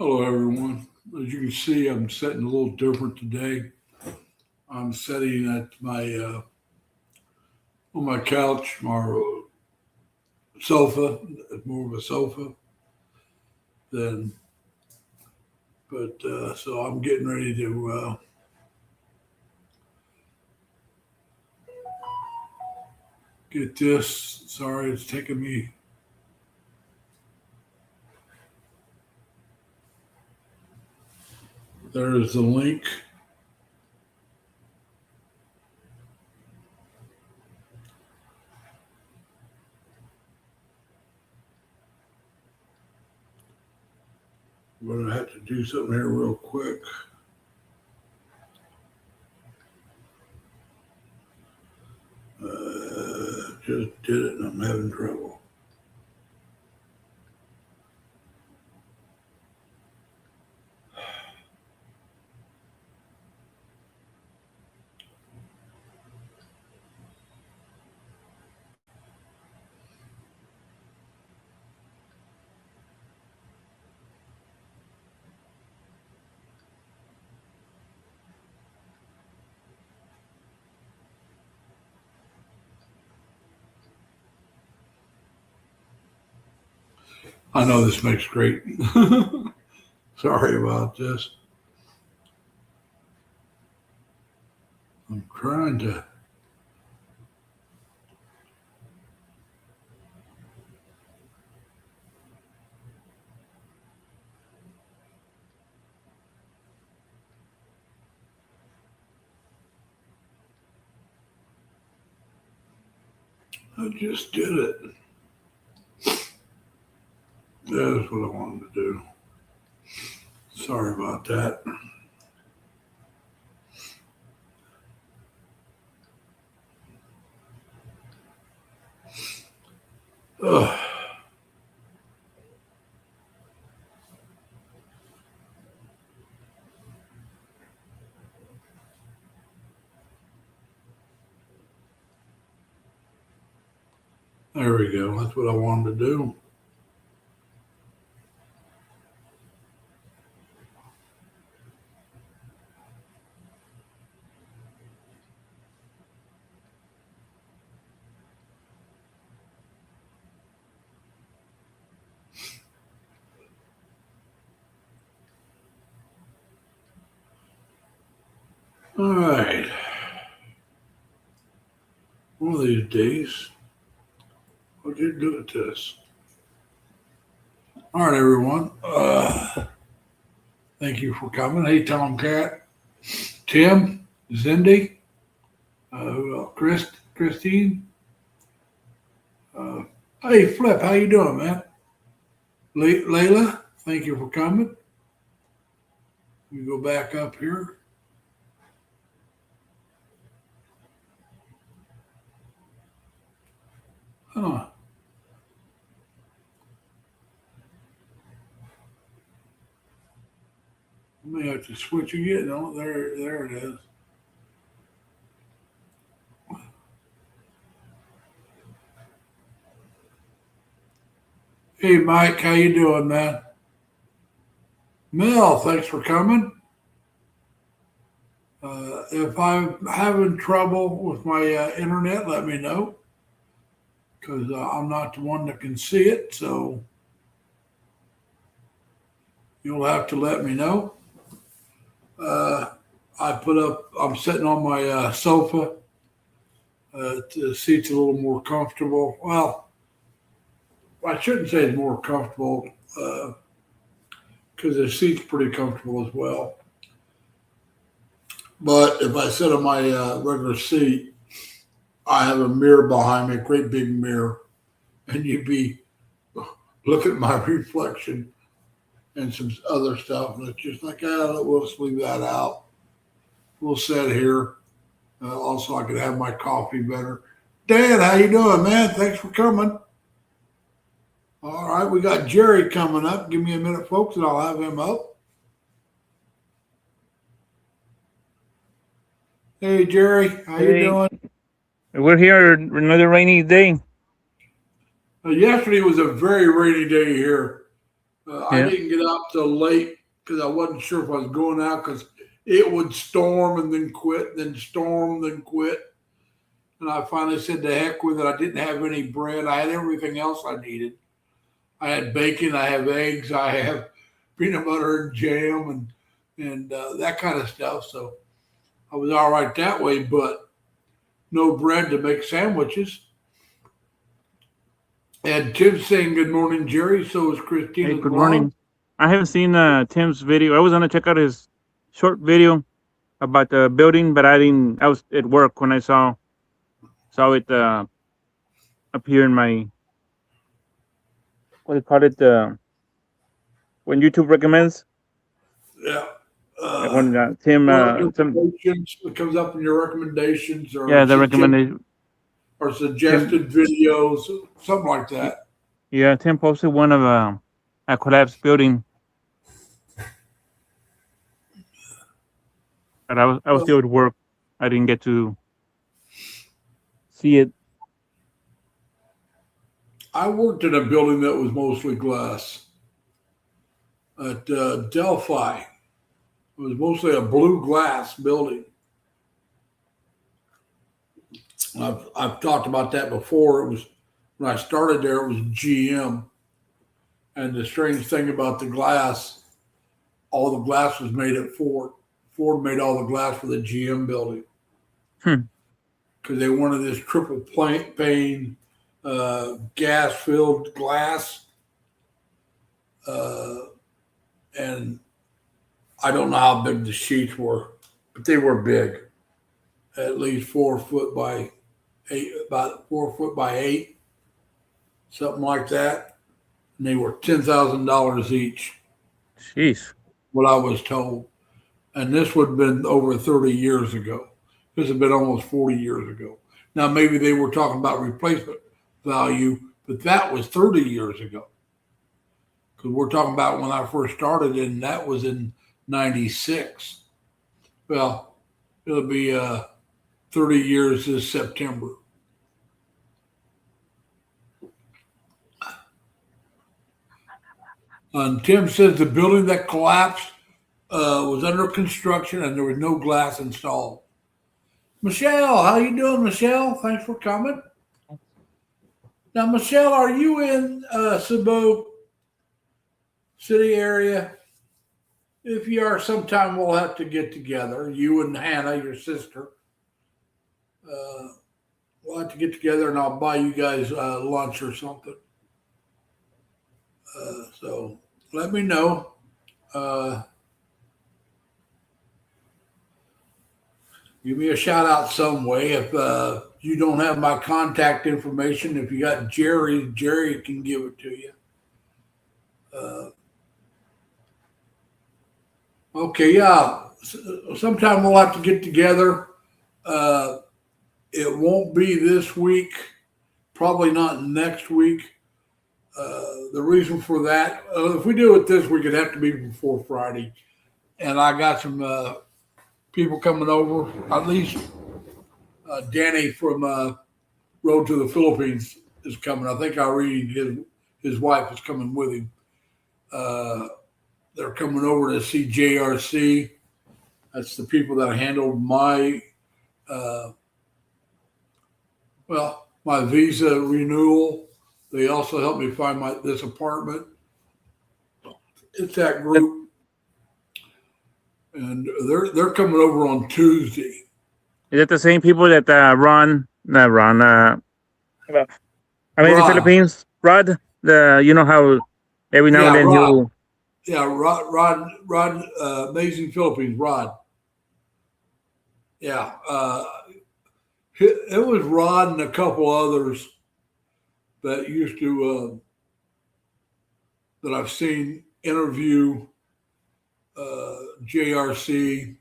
Hello, everyone. As you can see, I'm sitting a little different today. I'm sitting at my on my couch, my sofa, more of a sofa than. But so I'm getting ready to get this. Sorry, it's taking me. There's the link. I'm gonna have to do something here real quick. Just did it, and I'm having trouble. I know this makes great. Sorry about this. I'm trying to. I just did it. That's what I wanted to do. Sorry about that. Ugh. There we go. That's what I wanted to do. All right. One of these days, I'll get good at this. All right, everyone. Thank you for coming. Hey, Tomcat, Tim, Cindy, who else? Christine. Uh, hey, Flip, how you doing, man? Layla, thank you for coming. We go back up here. Huh. I may have to switch again. Oh, there it is. Hey, Mike, how you doing, man? Mel, thanks for coming. If I'm having trouble with my internet, let me know because I'm not the one that can see it. So you'll have to let me know. I'm sitting on my sofa. The seat's a little more comfortable. Well, I shouldn't say it's more comfortable because the seat's pretty comfortable as well. But if I sit on my regular seat, I have a mirror behind me, a great big mirror, and you'd be looking at my reflection and some other stuff, and it's just like, we'll just leave that out. We'll sit here. Also, I could have my coffee better. Dan, how you doing, man? Thanks for coming. All right, we got Jerry coming up. Give me a minute, folks, and I'll have him up. Hey, Jerry, how you Hey, doing? we're here another rainy day. Yesterday was a very rainy day here. I Yeah. didn't get out till late because I wasn't sure if I was going out because it would storm and then quit, then storm, then quit. And I finally said to heck with it. I didn't have any bread. I had everything else I needed. I had bacon, I have eggs, I have peanut butter and jam and that kind of stuff. So I was all right that way, but no bread to make sandwiches. And Tim's saying good morning, Jerry. So is Hey, Christina's good vlog. morning. I haven't seen Tim's video. I was gonna check out his short video about the building, but I didn't. I was at work when I saw it appear in my, what do you call it? When YouTube recommends. Yeah. Like Uh, when Tim some recommendations. It comes up in your recommendations yeah, the recommendation. or Tim, suggested videos, something like that. yeah, Tim posted one of a collapsed building, but I was Well, still at work. I didn't get to see it. I worked in a building that was mostly glass at Delphi. It was mostly a blue glass building. I've talked about that before. It was when I started there. It was GM, and the strange thing about the glass, all the glass was made at Ford. Ford made all the glass for the GM building Hmm. because they wanted this triple pane, gas filled glass, uh, and I don't know how big the sheets were, but they were big, at least 4 foot by 8, about 4 foot by 8, something like that. And they were $10,000 each, Jeez. what I was told. And this would have been over 30 years ago. This had been almost 40 years ago. Now, maybe they were talking about replacement value, but that was 30 years ago. Because we're talking about when I first started, and that was in 96. Well, it'll be 30 years this September. And Tim says the building that collapsed was under construction and there was no glass installed. Michelle, how you doing, Michelle? Thanks for coming. Now, Michelle, are you in Cebu City area? If you are, sometime we'll have to get together. You and Hannah, your sister. We'll have to get together and I'll buy you guys lunch or something. So let me know. Give me a shout out some way. If you don't have my contact information, if you got Jerry, Jerry can give it to you. Okay, yeah. Sometime we'll have to get together. Uh, it won't be this week, probably not next week. The reason for that, if we do it this week, it'd have to be before Friday. And I got some people coming over, at least Danny from Road to the Philippines is coming. I think Irene, his wife, is coming with him. They're coming over to see JRC. That's the people that handled my my visa renewal. They also helped me find this apartment. It's that group, and they're coming over on Tuesday. Is it the same people that Ron? Not Ron. Amazing Rod, Philippines. Rod. You know how every now and yeah, then Rod, he'll. yeah, Rod, Amazing Philippines, Rod. Yeah, it was Rod and a couple others that used to that I've seen interview JRC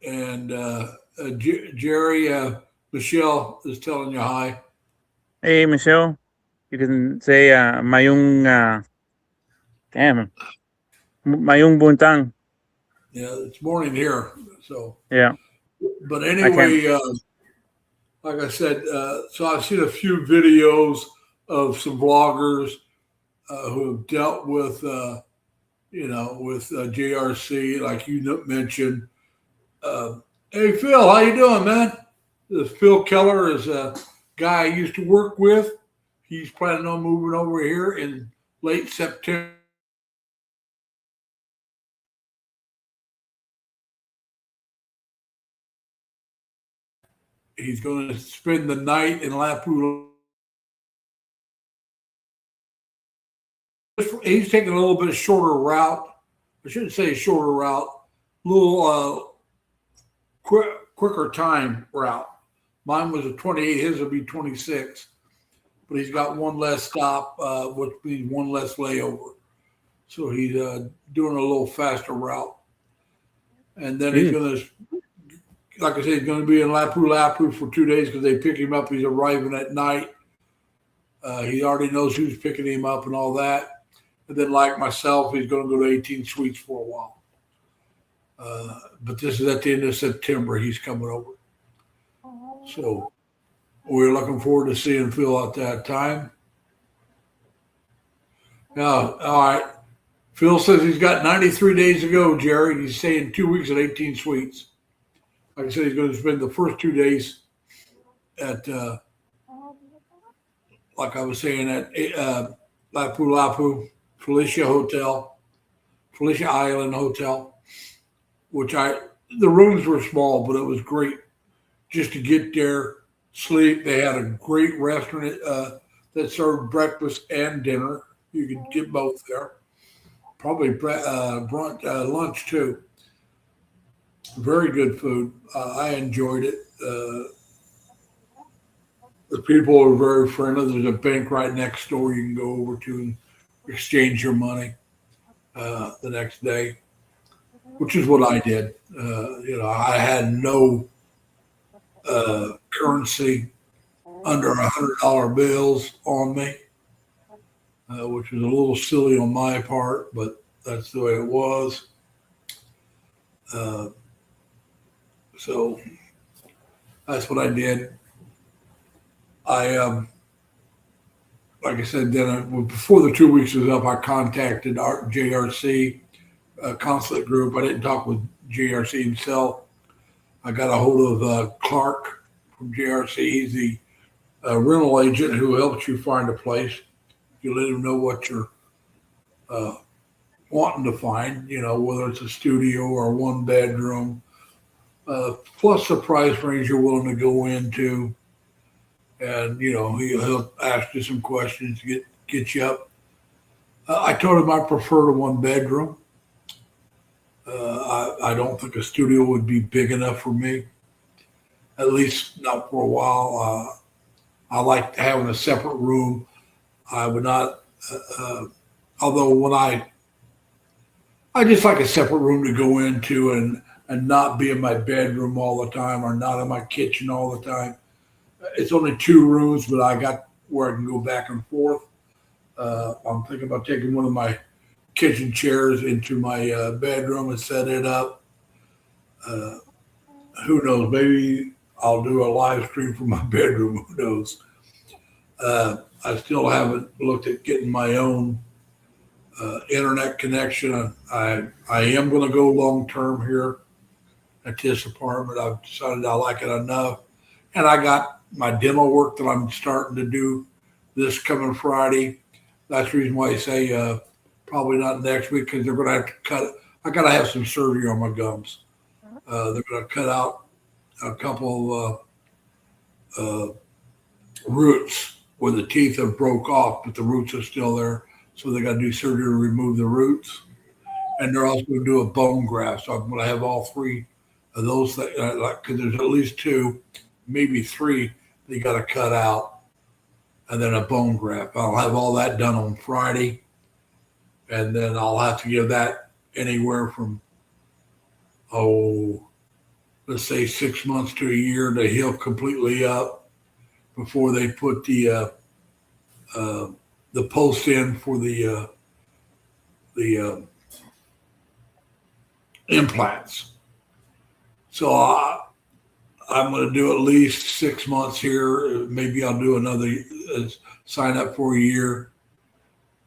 and Jerry. Michelle is telling you hi. Hey, Michelle. You can say mayong damn mayong buntang. Yeah, it's morning here. So, Yeah, but I can. anyway, like I said, so I've seen a few videos of some vloggers. who have dealt with, with JRC, like you mentioned. Uh, hey, Phil, how you doing, man? This Phil Keller is a guy I used to work with. He's planning on moving over here in late September. He's going to spend the night in Lapu. He's taking a little bit of shorter route. I shouldn't say shorter route, a little quicker time route. Mine was a 28. His will be 26. But he's got one less stop, which means one less layover. So he's doing a little faster route. And then he's going to, like I said, he's going to be in Lapu for 2 days because they pick him up. He's arriving at night. He already knows who's picking him up and all that. And then, like myself, he's going to go to 18 Suites for a while. But this is at the end of September. He's coming over. So we're looking forward to seeing Phil at that time. Now, all right. Phil says he's got 93 days to go, Jerry. He's staying 2 weeks at 18 Suites. Like I said, he's going to spend the first 2 days at, like I was saying, at Lapu, Felicia Island Hotel, the rooms were small, but it was great just to get there, sleep. They had a great restaurant that served breakfast and dinner. You could get both there. Probably brunch, lunch too. Very good food. I enjoyed it. The people are very friendly. There's a bank right next door you can go over to and exchange your money the next day, which is what I did. I had no currency under $100 bills on me, which was a little silly on my part, but that's the way it was. So that's what I did. Like I said, then before the 2 weeks was up, I contacted our JRC consulate group. I didn't talk with JRC himself. I got a hold of Clark from JRC. He's the rental agent who helps you find a place. You let him know what you're wanting to find, whether it's a studio or a 1 bedroom, plus the price range you're willing to go into. And, he'll ask you some questions to get you up. I told him I prefer a 1 bedroom. I don't think a studio would be big enough for me, at least not for a while. I like having a separate room. I would not, although when I just like a separate room to go into and not be in my bedroom all the time or not in my kitchen all the time. It's only 2 rooms, but I got where I can go back and forth. I'm thinking about taking one of my kitchen chairs into my bedroom and set it up. Who knows? Maybe I'll do a live stream from my bedroom. Who knows? I still haven't looked at getting my own internet connection. I am going to go long term here at this apartment. I've decided I like it enough, and I got my demo work that I'm starting to do this coming Friday. That's the reason why I say probably not next week, because they're going to have to cut. I got to have some surgery on my gums. They're going to cut out a couple roots where the teeth have broke off, but the roots are still there. So they got to do surgery to remove the roots. And they're also going to do a bone graft. So I'm going to have all 3 of those, because there's at least 2, maybe 3 they got to cut out, and then a bone graft. I'll have all that done on Friday, and then I'll have to give that anywhere from, let's say 6 months to a year to heal completely up before they put the post in for the implants. So I'm going to do at least 6 months here. Maybe I'll do another sign up for a year.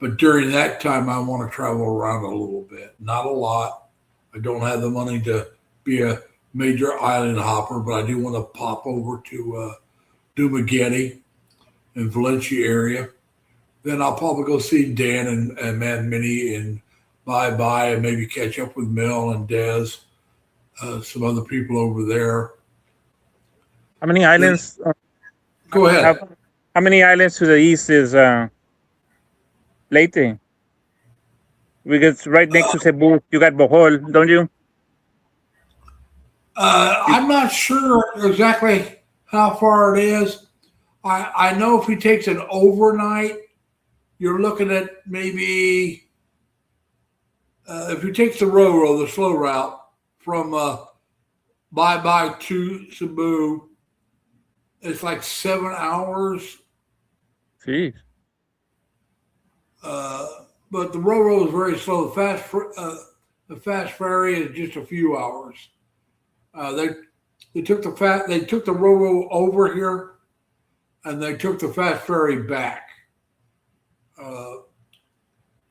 But during that time, I want to travel around a little bit. Not a lot. I don't have the money to be a major island hopper, but I do want to pop over to Dumaguete in Valencia area. Then I'll probably go see Dan and Man Minnie and Bye Bye and maybe catch up with Mel and Des, some other people over there. How many Then islands? go How, ahead. how many islands to the east is Leyte? Because right next to Cebu, you got Bohol, don't you? You I'm not sure exactly how far it is. I know if he takes an overnight, you're looking at maybe if he takes the Roro, the slow route from Bye Bye to Cebu, it's like 7 hours. Jeez. Uh, but the Roro is very slow. The fast ferry is just a few hours. They took the Roro over here, and they took the fast ferry back. Uh,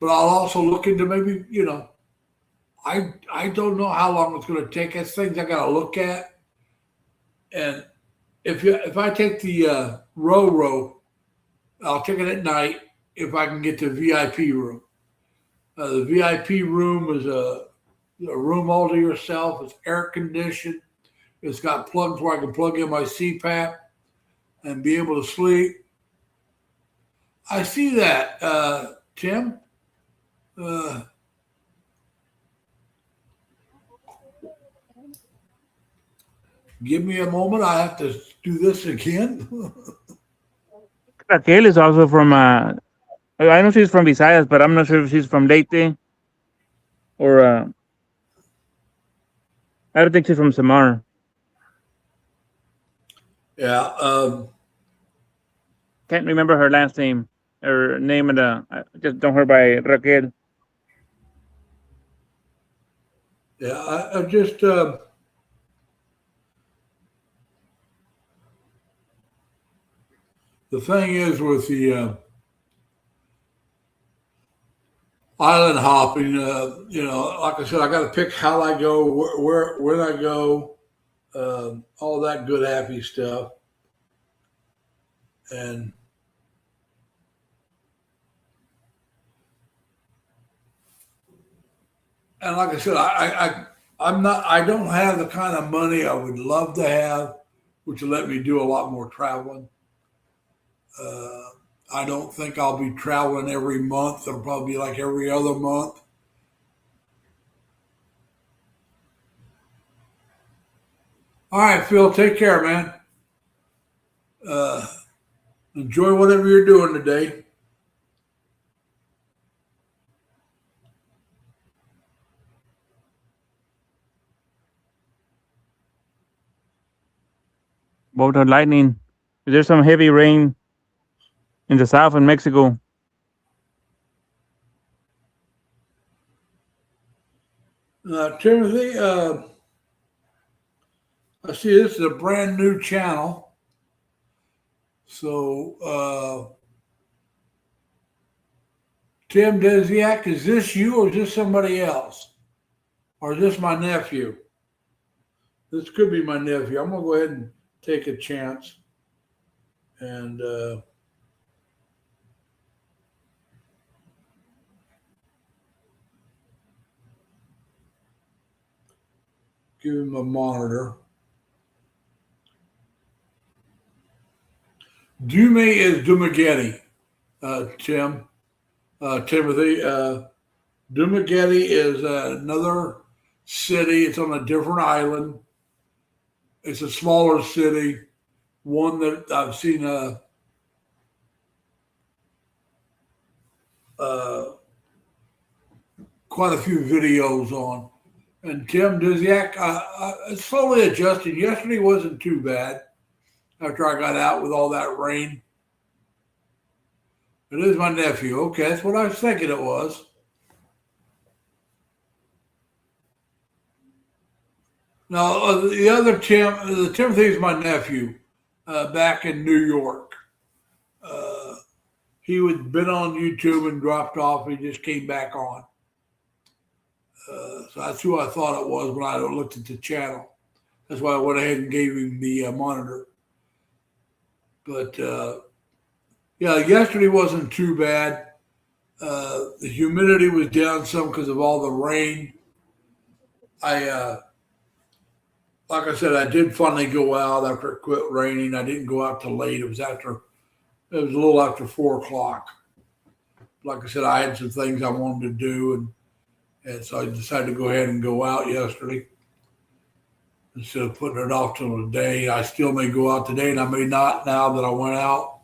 but I'll also look into maybe I don't know how long it's going to take. That's things I got to look at. And if I take the Roro, I'll take it at night if I can get the VIP room. The VIP room is a room all to yourself. It's air conditioned. It's got plugs where I can plug in my CPAP and be able to sleep. I see that, Tim. Uh, give me a moment. I have to do this again. Raquel is also from. I know she's from Visayas, but I'm not sure if she's from Leyte or. I don't think she's from Samar. Yeah. Can't remember her last name or name of the. I just know her by Raquel. Yeah. I just. The thing is with the island hopping, like I said, I got to pick how I go, where when I go, all that good happy stuff, and like I said, I'm not, I don't have the kind of money I would love to have, which will let me do a lot more traveling. Uh, I don't think I'll be traveling every month. It'll probably be like every other month. All right, Phil, take care, man. Uh, enjoy whatever you're doing today. Both are lightning. There's some heavy rain in the south in Mexico. Timothy, I see this is a brand new channel. So, Tim Desiak, is this you or is this somebody else? Or is this my nephew? This could be my nephew. I'm going to go ahead and take a chance and give him a monitor. Dume is Dumaguete, Timothy. Dumaguete is another city. It's on a different island. It's a smaller city, one that I've seen quite a few videos on. And Tim Desiak, slowly adjusting. Yesterday wasn't too bad after I got out with all that rain. It is my nephew. Okay, that's what I was thinking it was. Now, the other the Timothy is my nephew back in New York. Uh, he had been on YouTube and dropped off. He just came back on. So that's who I thought it was when I looked at the channel. That's why I went ahead and gave him the monitor. But yeah, yesterday wasn't too bad. The humidity was down some because of all the rain. Like I said, I did finally go out after it quit raining. I didn't go out till late. It was a little after 4:00. Like I said, I had some things I wanted to do, and so I decided to go ahead and go out yesterday instead of putting it off till today. I still may go out today, and I may not now that I went out.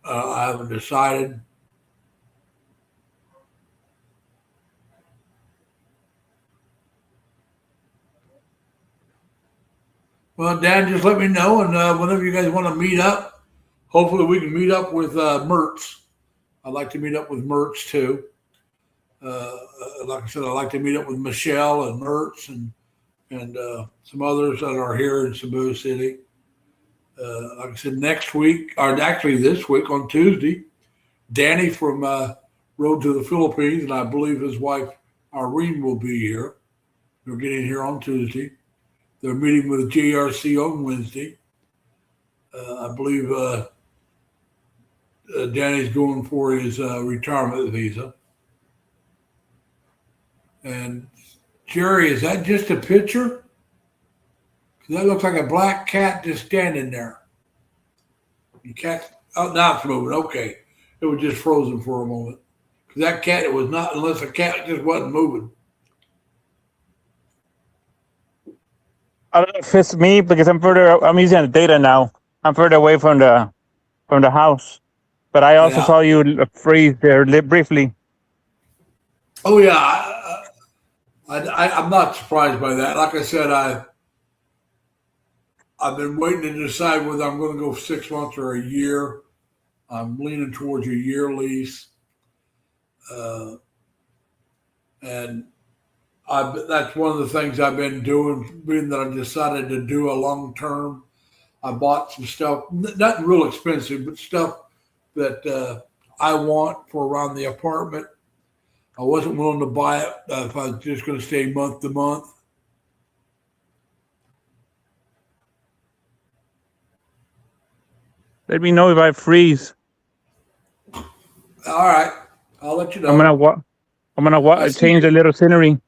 I haven't decided. Well, Dad, just let me know, and whenever you guys want to meet up, hopefully we can meet up with Mertz. I'd like to meet up with Mertz too. Like I said, I'd like to meet up with Michelle and Mertz and some others that are here in Cebu City. Like I said, next week, or actually this week on Tuesday, Danny from Road to the Philippines, and I believe his wife Irene will be here. They're getting here on Tuesday. They're meeting with JRC on Wednesday. I believe Danny's going for his retirement visa. And Jerry, is that just a picture? Because that looks like a black cat just standing there. The cat, oh, now it's moving. Okay. It was just frozen for a moment. Because that cat, it was not, unless the cat just wasn't moving. I don't know if it's me because I'm using the data now. I'm further away from the house. But I also Yeah. saw you freeze there briefly. Oh, yeah. I'm not surprised by that. Like I said, I've been waiting to decide whether I'm going to go 6 months or a year. I'm leaning towards a year lease. And that's one of the things I've been doing, being that I decided to do a long term. I bought some stuff, not real expensive, but stuff that I want for around the apartment. I wasn't willing to buy it if I was just going to stay month to month. Let me know if I freeze. All right, I'll let you know. I'm gonna change a little scenery.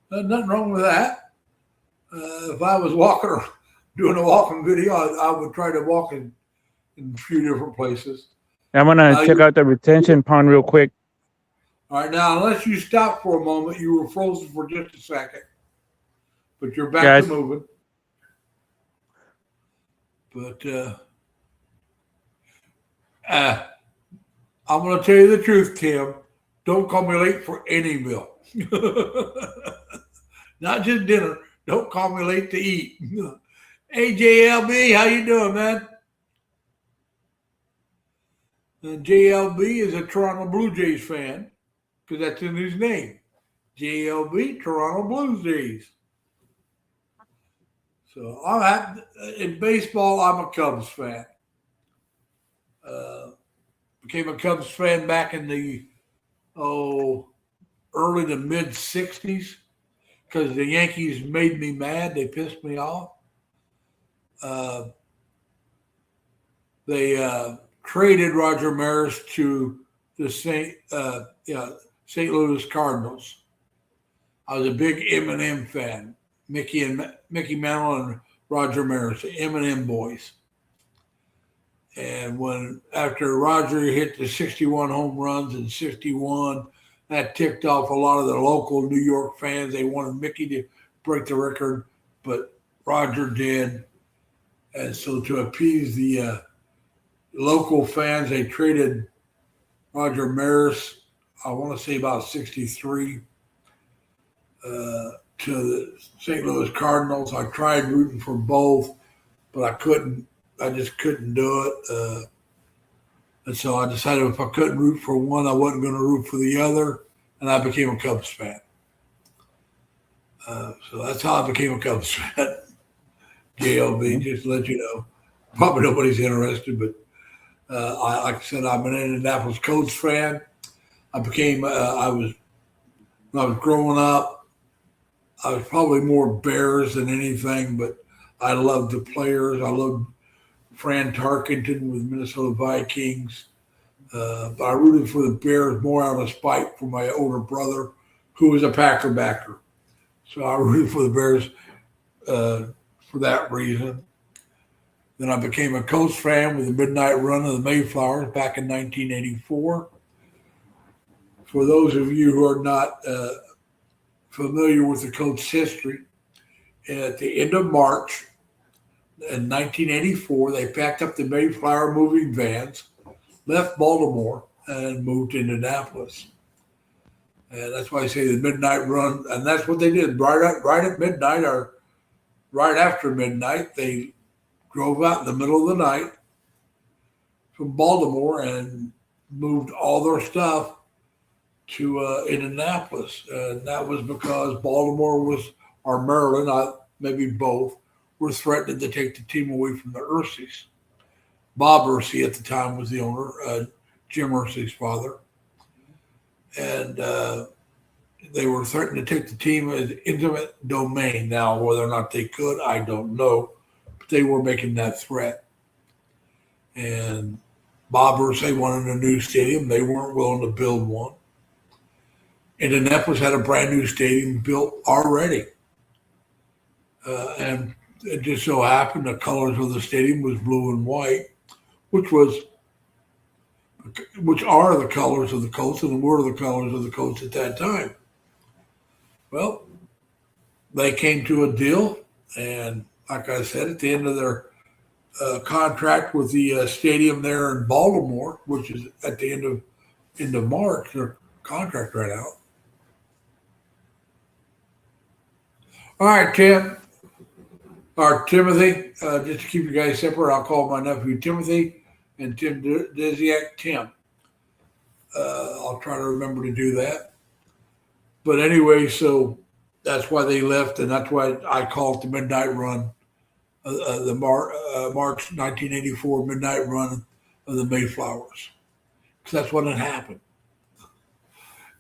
There's nothing wrong with that. If I was walking or doing a walking video, I would try to walk in a few different places. I'm gonna check out the retention pond real quick. All right, now, unless you stop for a moment, you were frozen for just a second, but you're back to moving. But I'm going to tell you the truth, Tim. Don't call me late for any meal. Not just dinner. Don't call me late to eat. Hey, JLB, how you doing, man? And JLB is a Toronto Blue Jays fan because that's in his name. JLB, Toronto Blue Jays. So in baseball, I'm a Cubs fan. Became a Cubs fan back in the early to mid 60s because the Yankees made me mad. They pissed me off. They traded Roger Maris to the St. Louis Cardinals. I was a big Eminem fan. Mickey Mantle and Roger Maris, the Eminem boys. And after Roger hit the 61 home runs in 61, that ticked off a lot of the local New York fans. They wanted Mickey to break the record, but Roger did. And so to appease the local fans, they traded Roger Maris, I want to say about 63, to the St. Louis Cardinals. I tried rooting for both, but I couldn't. I just couldn't do it. And so I decided if I couldn't root for one, I wasn't going to root for the other. And I became a Cubs fan. So that's how I became a Cubs fan. JLB, just to let you know. Probably nobody's interested, but Like I said, I'm an Indianapolis Colts fan. When I was growing up, I was probably more Bears than anything, but I loved the players. I loved Fran Tarkenton with Minnesota Vikings. But I rooted for the Bears more out of spite for my older brother, who was a Packer backer. So I rooted for the Bears for that reason. Then I became a Colts fan with the midnight run of the Mayflowers back in 1984. For those of you who are not familiar with the Colts' history, at the end of March in 1984, they packed up the Mayflower moving vans, left Baltimore, and moved to Indianapolis. And that's why I say the midnight run. And that's what they did. Right at midnight or right after midnight, they drove out in the middle of the night from Baltimore and moved all their stuff to Indianapolis. And that was because Baltimore or Maryland, maybe both, were threatening to take the team away from the Ursies. Bob Ursay at the time was the owner, Jim Ursay's father. And they were threatening to take the team as intimate domain. Now, whether or not they could, I don't know. But they were making that threat. And Bob Ursay wanted a new stadium. They weren't willing to build one. Indianapolis had a brand new stadium built already. And it just so happened the colors of the stadium was blue and white, which are the colors of the Colts and were the colors of the Colts at that time. Well, they came to a deal, and like I said, at the end of their contract with the stadium there in Baltimore, which is at the end of March, their contract ran out. All right, Tim. Or Timothy, just to keep you guys separate, I'll call my nephew Timothy and Tim Desiak Tim. I'll try to remember to do that. But anyway, so that's why they left, and that's why I call it the midnight run, the March 1984 midnight run of the Mayflowers, because that's when it happened.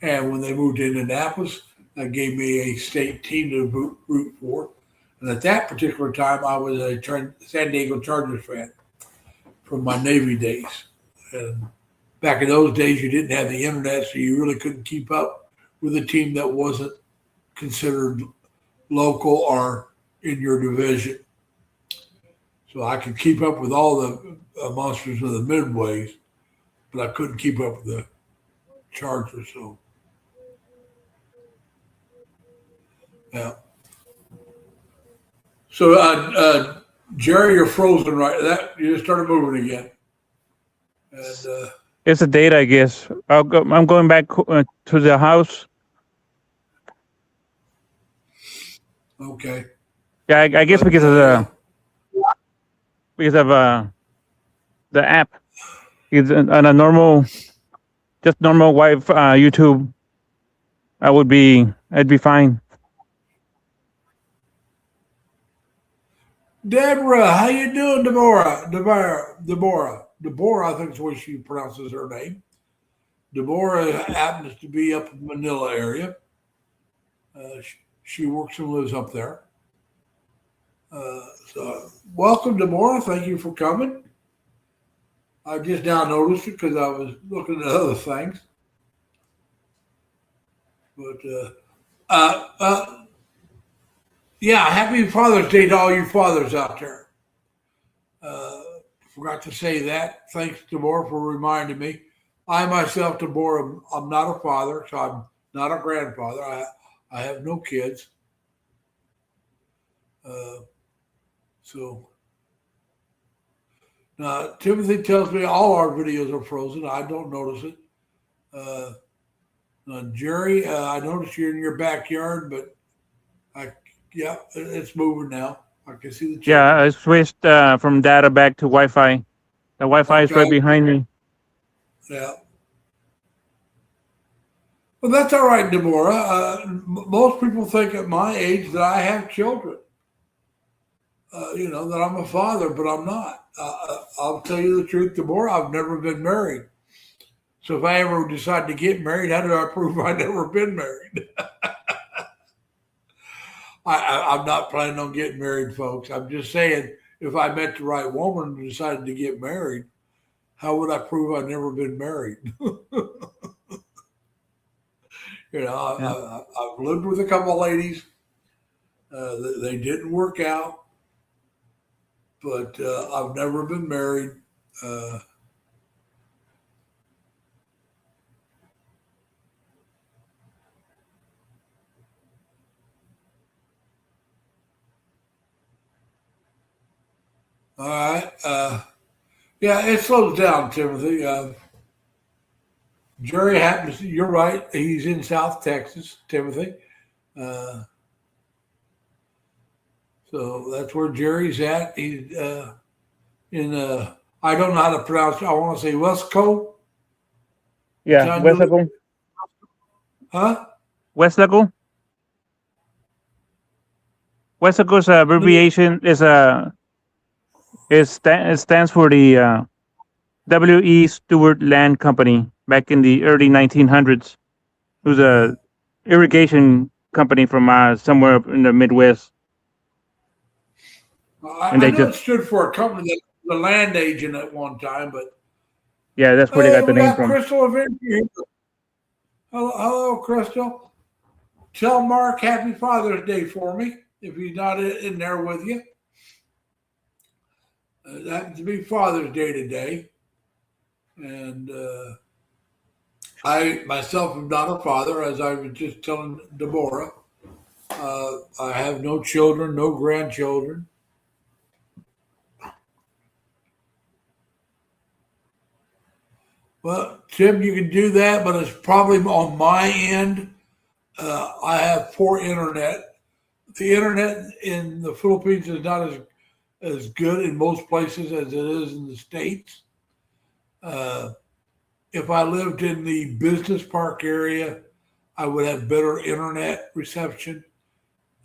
And when they moved to Indianapolis, that gave me a state team to root for. And at that particular time, I was a San Diego Chargers fan from my Navy days. And back in those days, you didn't have the internet, so you really couldn't keep up with a team that wasn't considered local or in your division. So I could keep up with all the monsters of the Midways, but I couldn't keep up with the Chargers. So, yeah. So, Jerry, you're frozen right. You just started moving again. And it's a date, I guess. I'm going back to the house. Okay. Yeah, I guess because of the app. It's on a normal Wi-Fi YouTube. I'd be fine. Deborah, how you doing, Deborah? Deborah, I think is the way she pronounces her name. Deborah happens to be up in the Manila area. She works and lives up there. So welcome, Deborah. Thank you for coming. I just now noticed it because I was looking at other things. But yeah, happy Father's Day to all you fathers out there. Forgot to say that. Thanks, Deborah, for reminding me. I myself, Deborah, I'm not a father, so I'm not a grandfather. I have no kids. So now Timothy tells me all our videos are frozen. I don't notice it. Jerry, I noticed you're in your backyard, but it's moving now. I can see the change. Yeah, I switched from data back to Wi-Fi. The Wi-Fi is right behind me. Yeah. Well, that's all right, Deborah. Most people think at my age that I have children. that I'm a father, but I'm not. I'll tell you the truth, Deborah, I've never been married. So if I ever decide to get married, how do I prove I've never been married? I'm not planning on getting married, folks. I'm just saying, if I met the right woman and decided to get married, how would I prove I've never been married? Yeah. I've lived with a couple of ladies. They didn't work out, but I've never been married. Uh, all right. Yeah, it slows down, Timothy. Jerry happens. You're right. He's in South Texas, Timothy. Uh, so that's where Jerry's at. He's in. I don't know how to pronounce it. I want to say Westco. Yeah. Trying to live, Westlaco. huh? Westlaco. Westlaco's abbreviation it stands for the W.E. Stewart Land Company back in the early 1900s. It was a irrigation company from somewhere up in the Midwest, and I they know just it stood for a company that was a land agent at one time, but yeah, that's where they hey, got the we name got from. Crystal Avenger here. Hello, Crystal. Tell Mark Happy Father's Day for me if he's not in there with you. It happens to be Father's Day today, and I myself am not a father, as I was just telling Deborah. I have no children, no grandchildren. Well, Tim, you can do that, but it's probably on my end. I have poor internet. The internet in the Philippines is not as good in most places as it is in the States. Uh, if I lived in the business park area, I would have better internet reception,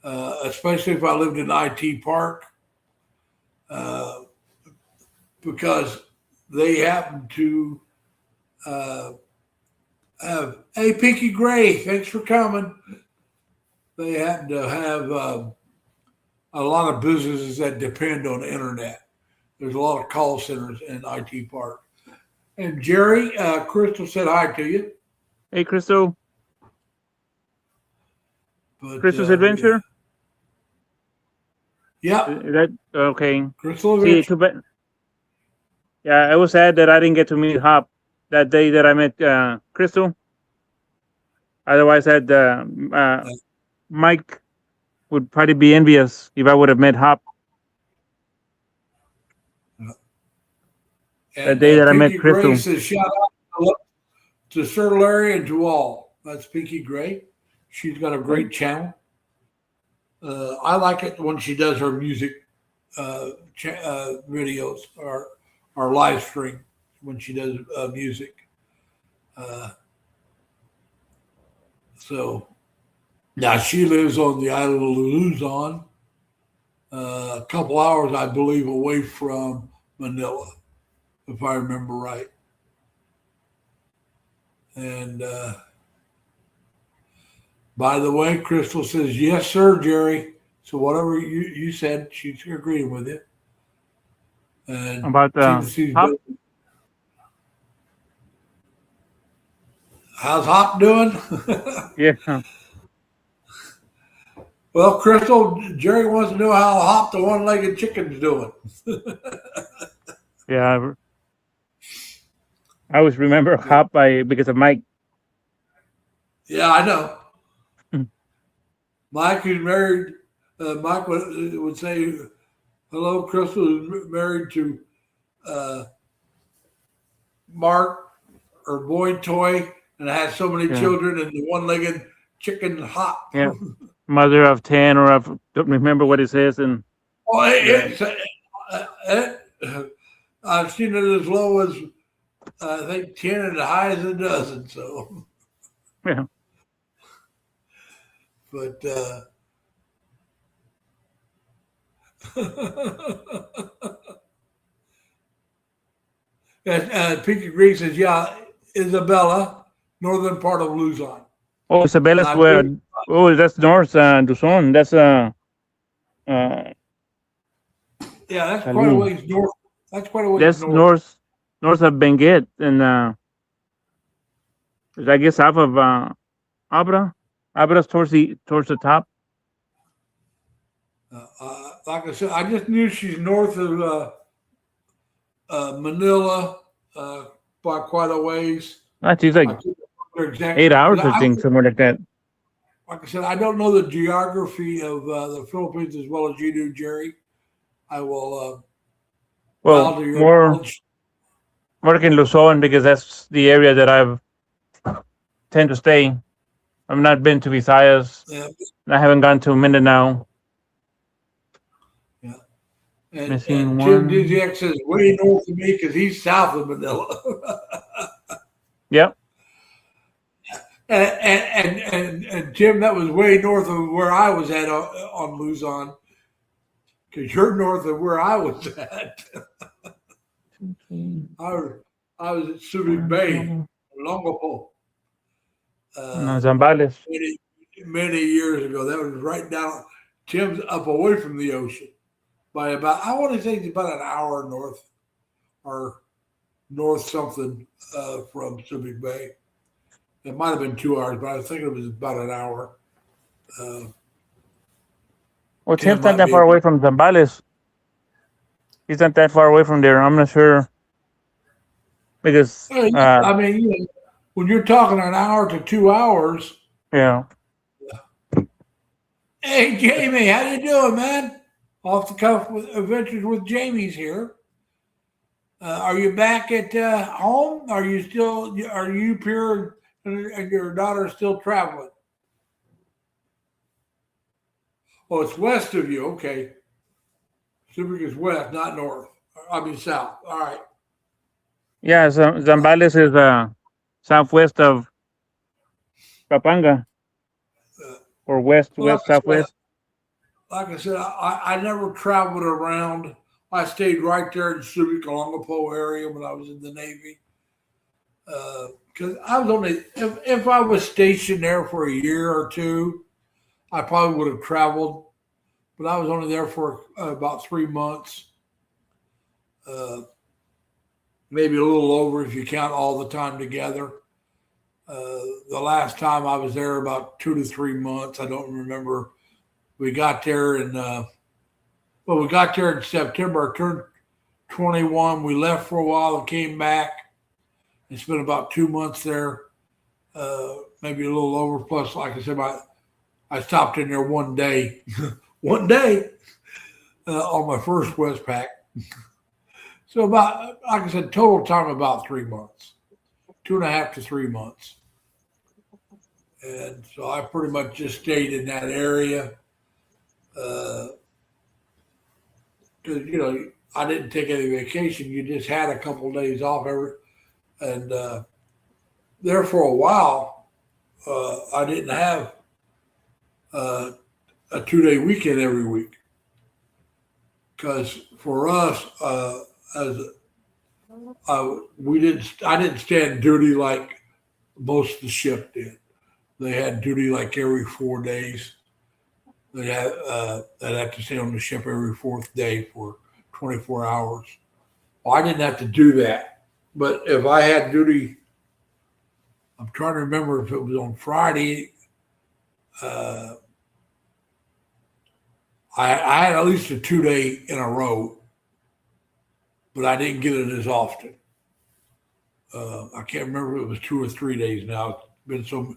especially if I lived in IT Park, uh, because they happen to uh, have, hey, Pinky Gray, thanks for coming. They happen to have a lot of businesses that depend on the internet. There's a lot of call centers in IT Park. And Jerry, Crystal said hi to you. Hey, Crystal, But Crystal's Adventure. yeah, Is that okay? Crystal See, Rich. too bad. Yeah, I was sad that I didn't get to meet Hop that day that I met Crystal. Otherwise, Mike would probably be envious if I would have met Hop that And day that I met Pinky Gray Crystal. says shout out to Sir Larry and to all. That's Pinky Gray. She's got a Okay. great channel. I like it when she does her music videos or live stream when she does music. Uh, so now she lives on the island of Luzon, a couple hours, I believe, away from Manila, if I remember right. And by the way, Crystal says, yes, sir, Jerry. So whatever you said, she's agreeing with you. And About Tennessee, Hop. how's Hop doing? Yeah, Well, Crystal, Jerry wants to know how Hop the one-legged chicken's doing. yeah. I always remember Hop because of Mike. Yeah, I know. Mike, who's married, Mike would say, hello, Crystal is married to uh, Mark or Boy Toy and has so many Yeah, children and the one-legged chicken Hop. yeah. Mother of 10, or I don't remember what it says. And Oh, yeah, I've seen it as low as I think 10 and as high as a dozen. So, yeah. but And Pinky Green says, yeah, Isabella, northern part of Luzon. Oh, Isabella's Now, where. Oh, that's north. Duzon. That's uh, yeah, that's quite a Salud. ways north. That's quite a ways That's north. north of Benguet, and I guess south of Abra. Abra's towards the top. Like I said, I just knew she's north of Manila by quite a ways. She's like I couldn't remember exactly 8 hours, because I think, somewhere like that. like I said, I don't know the geography of the Philippines as well as you do, Jerry. I will bow Well, to your more knowledge. in Luzon because that's the area that I've tend to stay. I've not been to Visayas. Yeah, I haven't gone to Mindanao. yeah. Missing And Tim one. DZX says way north of me because he's south of Manila. Yep. And Tim, that was way north of where I was at on Luzon because you're north of where I was at. I was at Subic Bay, Longopo. No, Zambales. Many years ago. That was right down. Tim's up away from the ocean by about, I want to say it's about an hour north or north something from Subic Bay. It might have been 2 hours, but I think it was about an hour. Well, Tim Tim's not might that be far able. away from Zambales. He's not that far away from there. I'm not sure because Yeah, I mean, when you're talking an hour to 2 hours. yeah. Hey, Jamie, how you doing, man? Off the cuff with Adventures with Jamie's here. Are you back at home? Are you still? Are you pure and your daughter still traveling? Oh, it's west of you. Okay, Subic is west, not north. I mean south. All right. Yeah, Zambales is southwest of Papanga Uh, or west, well, southwest. like I said, I never traveled around. I stayed right there in Subic, Olongapo area when I was in the Navy. Because I was only, if I was stationed there for a year or two, I probably would have traveled. But I was only there for about 3 months, uh, maybe a little over if you count all the time together. The last time I was there about 2 to 3 months. I don't remember. We got there in we got there in September. I turned 21. We left for a while and came back and spent about 2 months there, maybe a little over. Plus, like I said, I stopped in there one day, one day on my first Westpac. So about, like I said, total time about 3 months, 2.5 to 3 months. And so I pretty much just stayed in that area. Because I didn't take any vacation. You just had a couple of days off and there for a while. I didn't have a 2 day weekend every week because for us, as I didn't stand duty like most of the ship did. They had duty like every 4 days. They'd have to stay on the ship every fourth day for 24 hours. Well, I didn't have to do that. But if I had duty, I'm trying to remember if it was on Friday. I had at least a 2 day in a row, but I didn't get it as often. I can't remember if it was 2 or 3 days now. It's been so,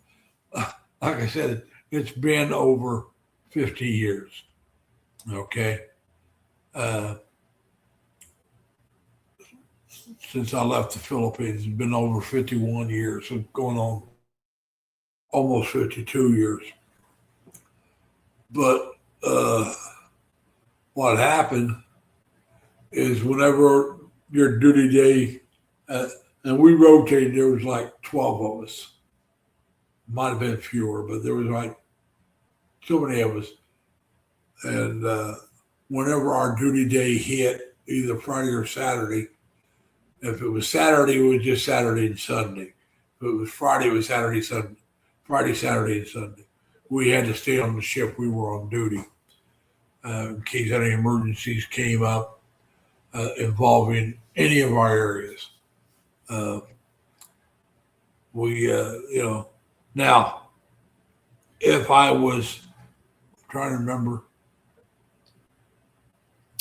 like I said, it's been over 50 years. Okay. Since I left the Philippines, it's been over 51 years, so going on almost 52 years. But what happened is whenever your duty day, and we rotated, there was like 12 of us. Might have been fewer, but there was like so many of us. And whenever our duty day hit, either Friday or Saturday. If it was Saturday, it was just Saturday and Sunday. If it was Friday, it was Saturday, Sunday. Friday, Saturday, and Sunday. We had to stay on the ship we were on duty in case any emergencies came up involving any of our areas. Uh, now, if I was trying to remember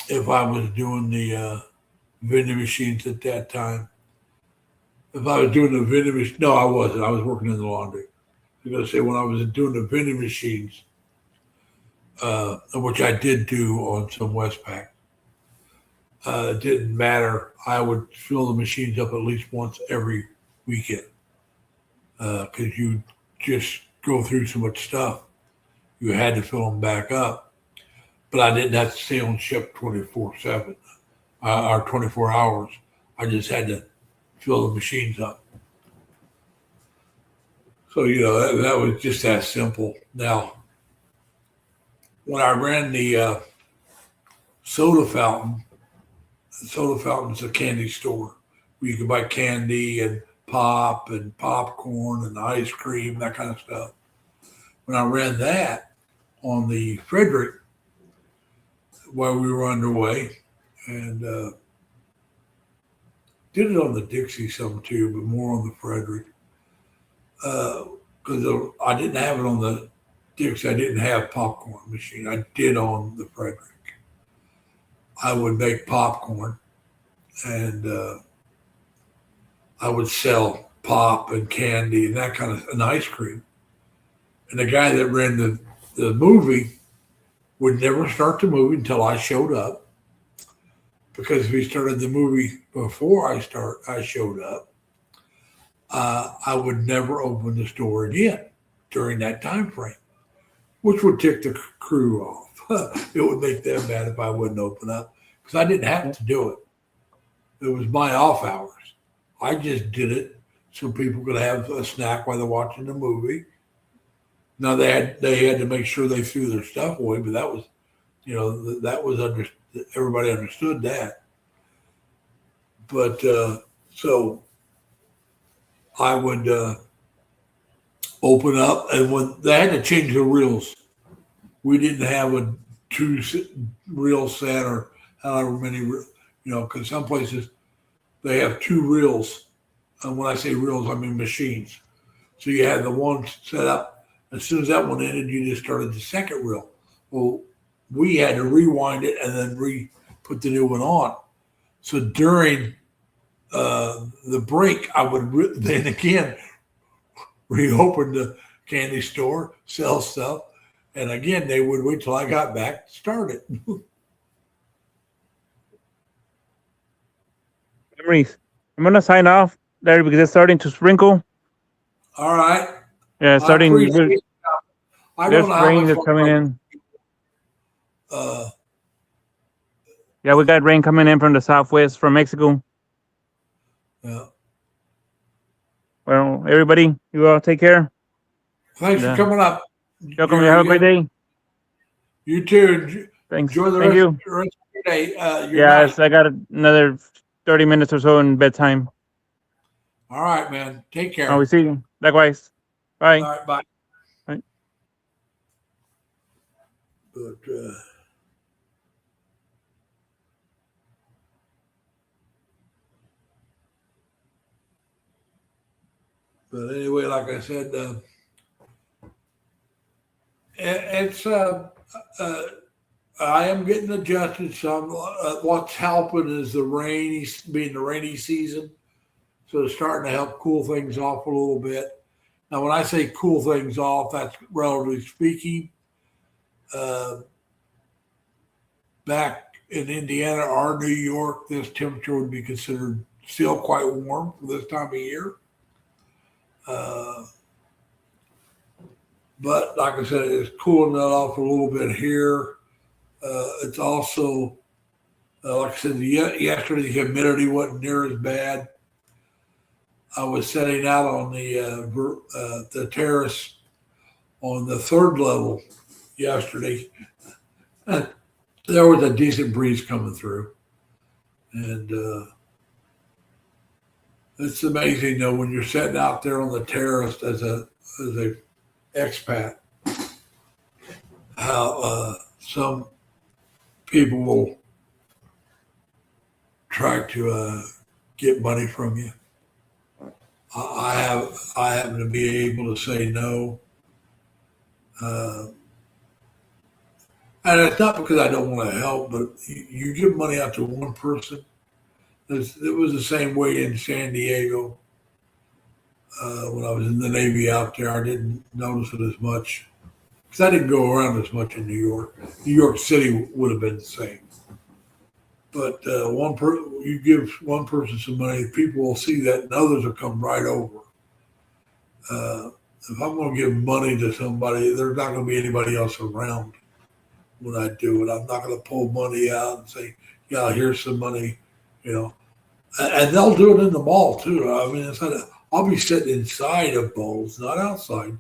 if I was doing the vending machines at that time. If I was doing the vending machine, no, I wasn't. I was working in the laundry. I was going to say when I was doing the vending machines, which I did do on some Westpac, it didn't matter. I would fill the machines up at least once every weekend because you just go through so much stuff. You had to fill them back up, but I didn't have to stay on ship 24/7 or 24 hours. I just had to fill the machines up. So, that was just that simple. Now, when I ran the soda fountain's a candy store where you could buy candy and pop and popcorn and ice cream, that kind of stuff. When I ran that on the Frederick while we were underway, and did it on the Dixie some too, but more on the Frederick. Because I didn't have it on the Dixie. I didn't have popcorn machine. I did on the Frederick. I would make popcorn and I would sell pop and candy and that kind of and ice cream. And the guy that ran the movie would never start the movie until I showed up. Because if he started the movie before I showed up, I would never open the store again during that time frame, which would tick the crew off. It would make them mad if I wouldn't open up because I didn't have to do it. It was my off hours. I just did it so people could have a snack while they're watching the movie. Now they had to make sure they threw their stuff away, but that was, that was everybody understood that. But so I would open up, and when they had to change the reels, we didn't have a 2-reel set or however many, because some places they have 2 reels. And when I say reels, I mean machines. So you had the one set up. As soon as that one ended, you just started the second reel. Well, we had to rewind it and then put the new one on. So during the break, I would then again reopen the candy store, sell stuff, and again they would wait till I got back to start it. Memories. I'm gonna sign off there because it's starting to sprinkle. All right. Yeah, I starting. appreciate it. I There's don't know how rain much that's coming in. Uh, Yeah, we got rain coming in from the southwest, from Mexico. yeah. Well, everybody, you all take care. Thanks for coming up. Welcome. You have a great day. You too. Thanks. Enjoy the Thank rest you. of your day. Yes, I got another 30 minutes or so in bedtime. All right, man. Take care. Oh, we see you. Likewise. Bye. All right, bye. Bye. But anyway, like I said, it's I am getting adjusted some. What's helping is being the rainy season, so it's starting to help cool things off a little bit. Now, when I say cool things off, that's relatively speaking. Back in Indiana or New York, this temperature would be considered still quite warm for this time of year. But like I said, it's cooling that off a little bit here. It's also, like I said, yesterday the humidity wasn't near as bad. I was sitting out on the terrace on the 3rd level yesterday, there was a decent breeze coming through, and it's amazing though when you're sitting out there on the terrace as a expat, how some people will try to get money from you. I happen to be able to say no, uh, and it's not because I don't want to help, but you give money out to one person. It was the same way in San Diego when I was in the Navy out there. I didn't notice it as much because I didn't go around as much in New York. New York City would have been the same. But you give one person some money, people will see that, and others will come right over. If I'm going to give money to somebody, there's not going to be anybody else around when I do it. I'm not going to pull money out and say, "Yeah, here's some money," you know. And they'll do it in the mall too. I mean, I'll be sitting inside of bowls, not outside,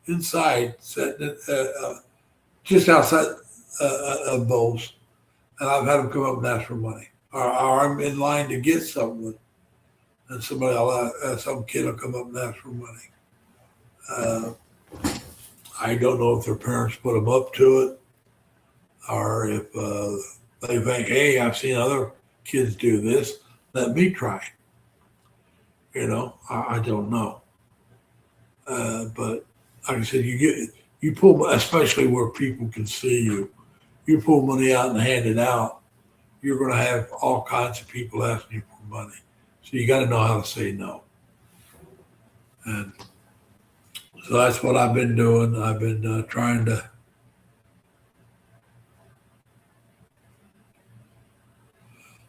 inside, sitting just outside of bowls. And I've had them come up and ask for money. Or I'm in line to get something, and some kid will come up and ask for money. I don't know if their parents put them up to it, or if they think, "Hey, I've seen other kids do this. Let me try." I don't know. But like I said, you pull, especially where people can see you. You pull money out and hand it out, you're going to have all kinds of people asking you for money. So you got to know how to say no. And so that's what I've been doing. I've been trying to.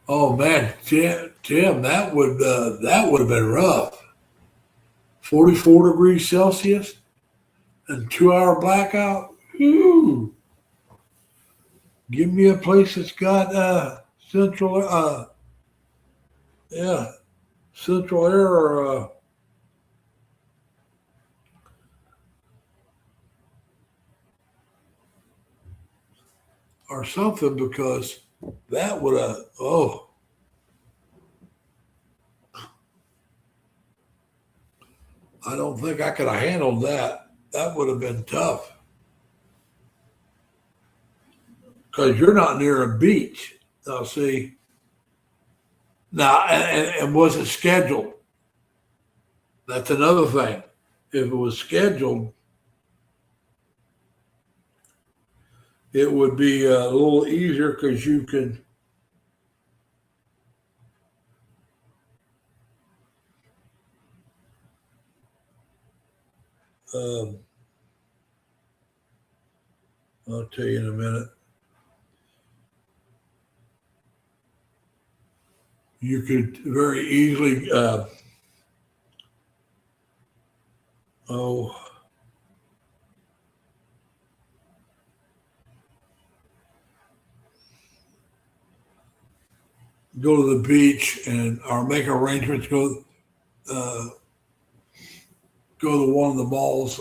Oh man, Tim, that would have been rough. 44 degrees Celsius and 2 hour blackout. Whew. Give me a place that's got central central air or something, because that would have I don't think I could have handled that. That would have been tough because you're not near a beach. Now, see, now and was it scheduled? That's another thing. If it was scheduled, it would be a little easier because you can. Um, I'll tell you in a minute. You could very easily, go to the beach and or make arrangements. Uh, Go to one of the malls.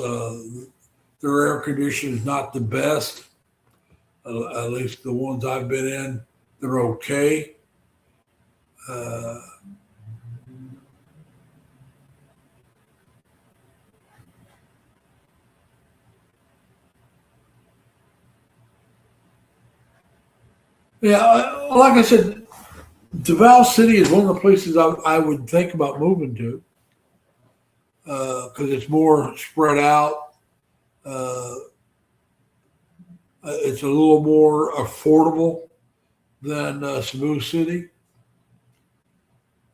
Their air conditioning is not the best. At least the ones I've been in, they're okay. Uh, yeah, like I said, Davao City is one of the places I would think about moving to because it's more spread out. Uh, it's a little more affordable than Cebu City.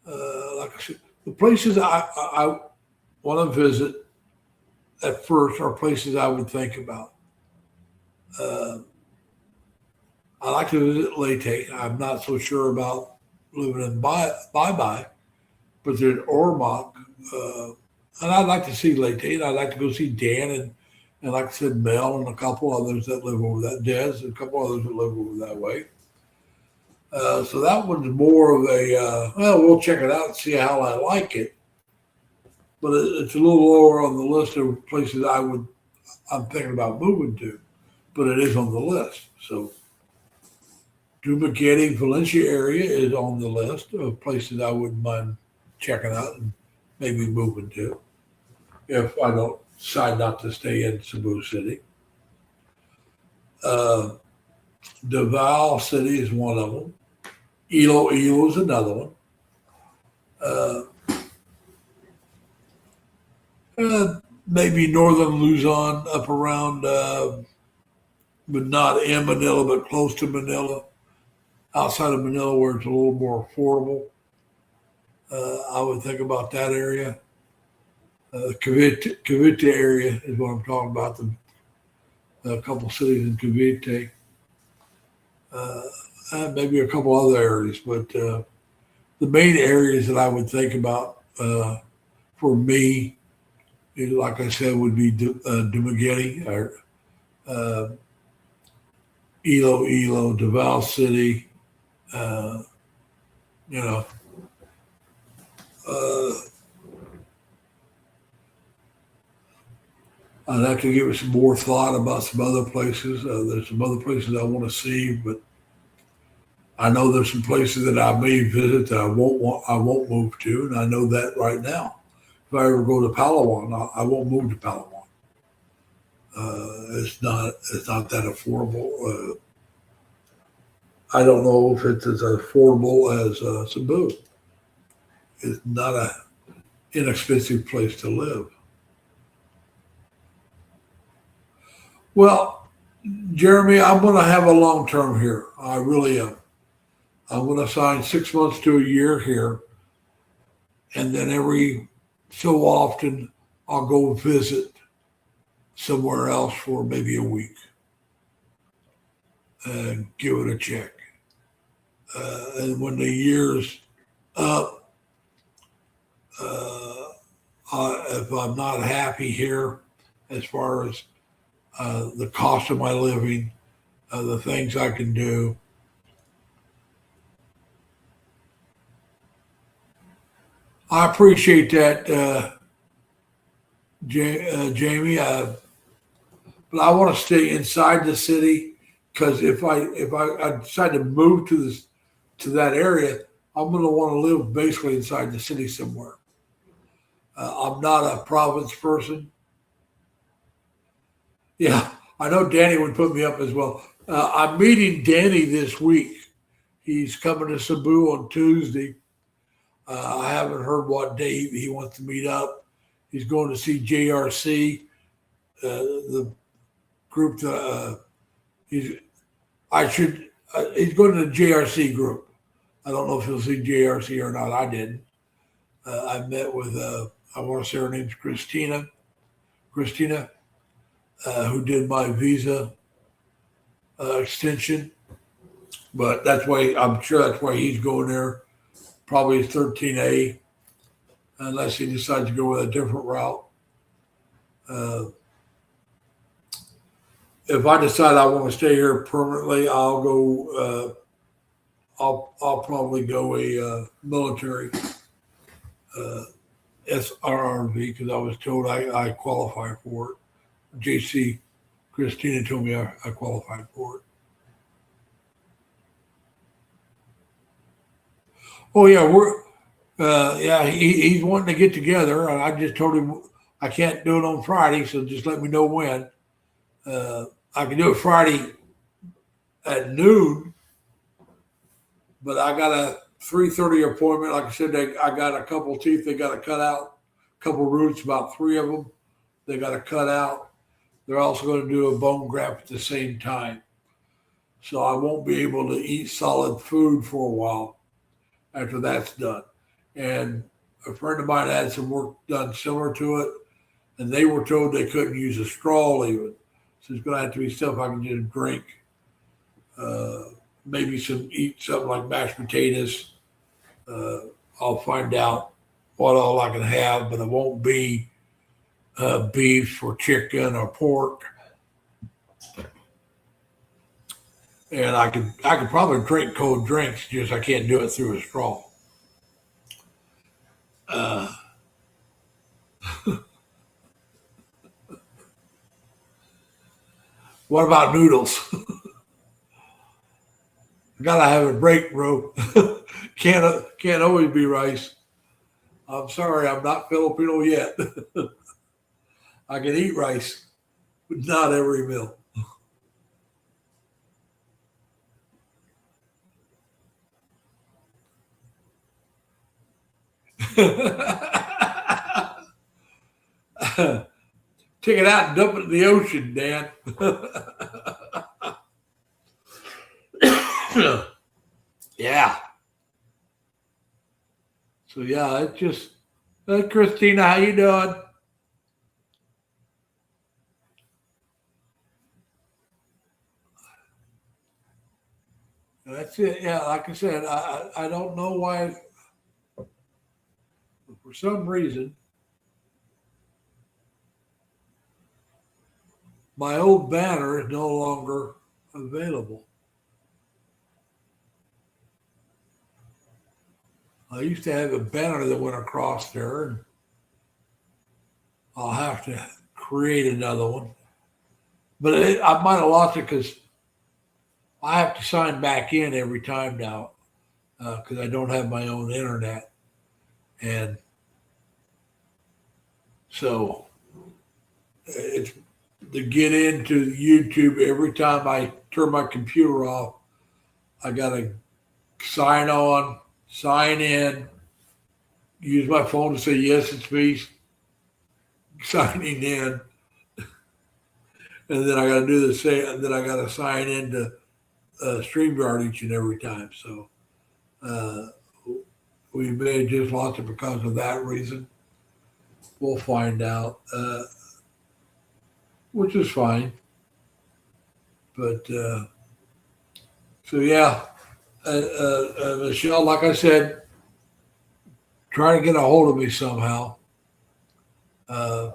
Like I said, the places I want to visit at first are places I would think about. Uh, I like to visit Leyte. I'm not so sure about living in Bye, but there's Ormoc. And I'd like to see Leyte. And I'd like to go see Dan and like I said, Mel and a couple others that live over that, Des and a couple others that live over that way. So that one's more of a, we'll check it out and see how I like it. But it's a little lower on the list of places I'm thinking about moving to, but it is on the list. So Dumaguete, Valencia area is on the list of places I wouldn't mind checking out and maybe moving to if I don't decide not to stay in Cebu City. Uh, Davao City is one of them. Iloilo is another one. Uh, Maybe northern Luzon up around, but not in Manila, but close to Manila, outside of Manila where it's a little more affordable. I would think about that area. Cavite area is what I'm talking about. A couple cities in Cavite, uh, and maybe a couple other areas, but the main areas that I would think about for me, like I said, would be Dumaguete or uh, Iloilo, Davao City. Uh, you know, uh, I'd have to give it some more thought about some other places. There's some other places I want to see, but I know there's some places that I may visit that I won't move to, and I know that right now. If I ever go to Palawan, I won't move to Palawan. It's not that affordable. I don't know if it's as affordable as Cebu. It's not a inexpensive place to live. Well, Jeremy, I'm going to have a long term here. I really am. I'm going to sign 6 months to a year here, and then every so often I'll go visit somewhere else for maybe a week and give it a check. And when the year's up, if I'm not happy here as far as the cost of my living, the things I can do, I appreciate that, Jamie. But I want to stay inside the city because if I decide to move to that area, I'm going to want to live basically inside the city somewhere. I'm not a province person. Yeah, I know Danny would put me up as well. I'm meeting Danny this week. He's coming to Cebu on Tuesday. I haven't heard what day he wants to meet up. He's going to see JRC, the group that he's. I should. He's going to the JRC group. I don't know if he'll see JRC or not. I didn't. I met with. I want to say her name's Christina. Christina, who did my visa extension. But that's why I'm sure that's why he's going there. Probably 13A, unless he decides to go with a different route. Uh, if I decide I want to stay here permanently, I'll go. I'll probably go a military SRRV because I was told I qualify for it. JC Christina told me I qualified for it. Oh yeah, he's wanting to get together. I just told him I can't do it on Friday, so just let me know when. I can do it Friday at noon, but I got a 3:30 appointment. Like I said, I got a couple teeth they got to cut out, a couple roots, about 3 of them they got to cut out. They're also going to do a bone graft at the same time. So I won't be able to eat solid food for a while after that's done. And a friend of mine had some work done similar to it, and they were told they couldn't use a straw even. So it's going to have to be stuff I can just drink. Maybe eat something like mashed potatoes. I'll find out what all I can have, but it won't be beef or chicken or pork. And I could probably drink cold drinks, just I can't do it through a straw. Uh, what about noodles? Gotta have a break, bro. Can't always be rice. I'm sorry, I'm not Filipino yet. I can eat rice, but not every meal. Take it out and dump it in the ocean, Dan. Yeah. So yeah, it's just Christina, how you doing? That's it. Yeah, like I said, I don't know why. For some reason, my old banner is no longer available. I used to have a banner that went across there, and I'll have to create another one. But I might have lost it because I have to sign back in every time now because I don't have my own internet, and so it's to get into YouTube every time I turn my computer off. I gotta sign on, sign in, use my phone to say yes, it's me signing in, and then I gotta do the same. And then I gotta sign into StreamYard each and every time. So uh, we may have just lost it because of that reason. We'll find out, which is fine. But so yeah, Michelle, like I said, try to get a hold of me somehow. Uh,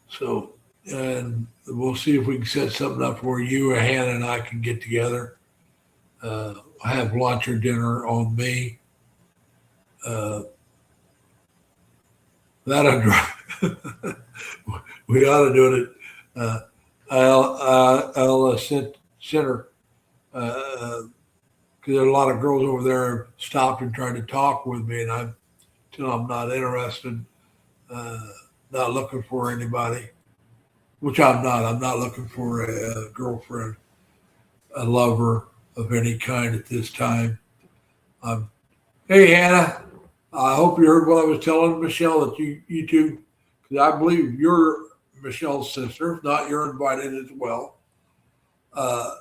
so and we'll see if we can set something up where you or Hannah and I can get together, have lunch or dinner on me. Uh, that'll drive. We ought to do it. Uh, I'll send her because there are a lot of girls over there stopped and tried to talk with me, and I'm not interested, uh, not looking for anybody, which I'm not. I'm not looking for a girlfriend, a lover of any kind at this time. Um, hey, Hannah, I hope you heard what I was telling Michelle that you two, because I believe you're Michelle's sister. If not, you're invited as well uh,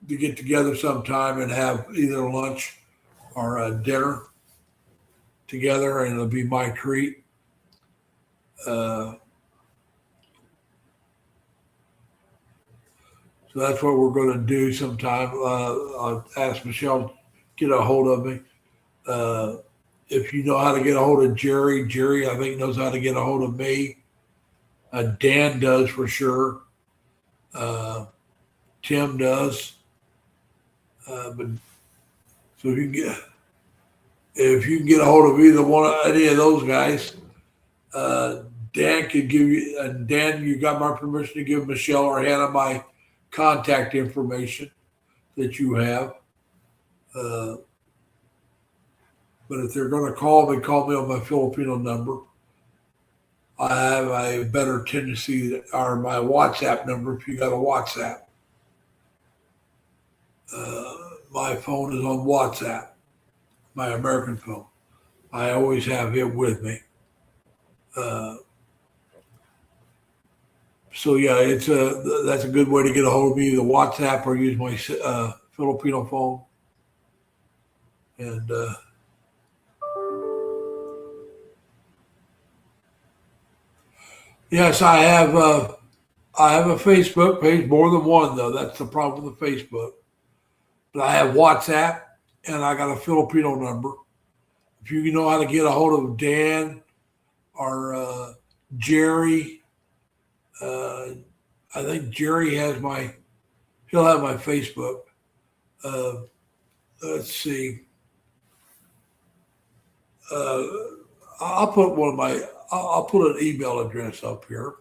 to get together sometime and have either lunch or dinner together, and it'll be my treat. Uh, so that's what we're going to do sometime. I'll ask Michelle to get a hold of me. Uh, if you know how to get a hold of Jerry, I think knows how to get a hold of me. Dan does for sure. Uh, Tim does. But so if you can get a hold of either one, any of those guys, uh, Dan could give you. And Dan, you got my permission to give Michelle or Hannah my contact information that you have. Uh, but if they're going to call me on my Filipino number. I have a better tendency, or my WhatsApp number if you got a WhatsApp. My phone is on WhatsApp, my American phone. I always have it with me. Uh, so yeah, that's a good way to get a hold of me, either WhatsApp or use my Filipino phone. And yes, I have a Facebook page, more than one though. That's the problem with the Facebook. But I have WhatsApp and I got a Filipino number. If you know how to get a hold of Dan or Jerry, uh, I think Jerry he'll have my Facebook. Uh, let's see. Uh, I'll put I'll put an email address up here.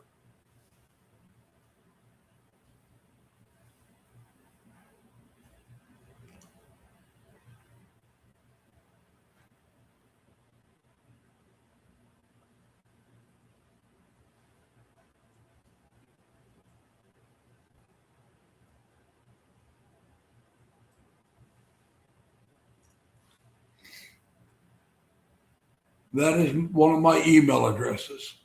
That is one of my email addresses.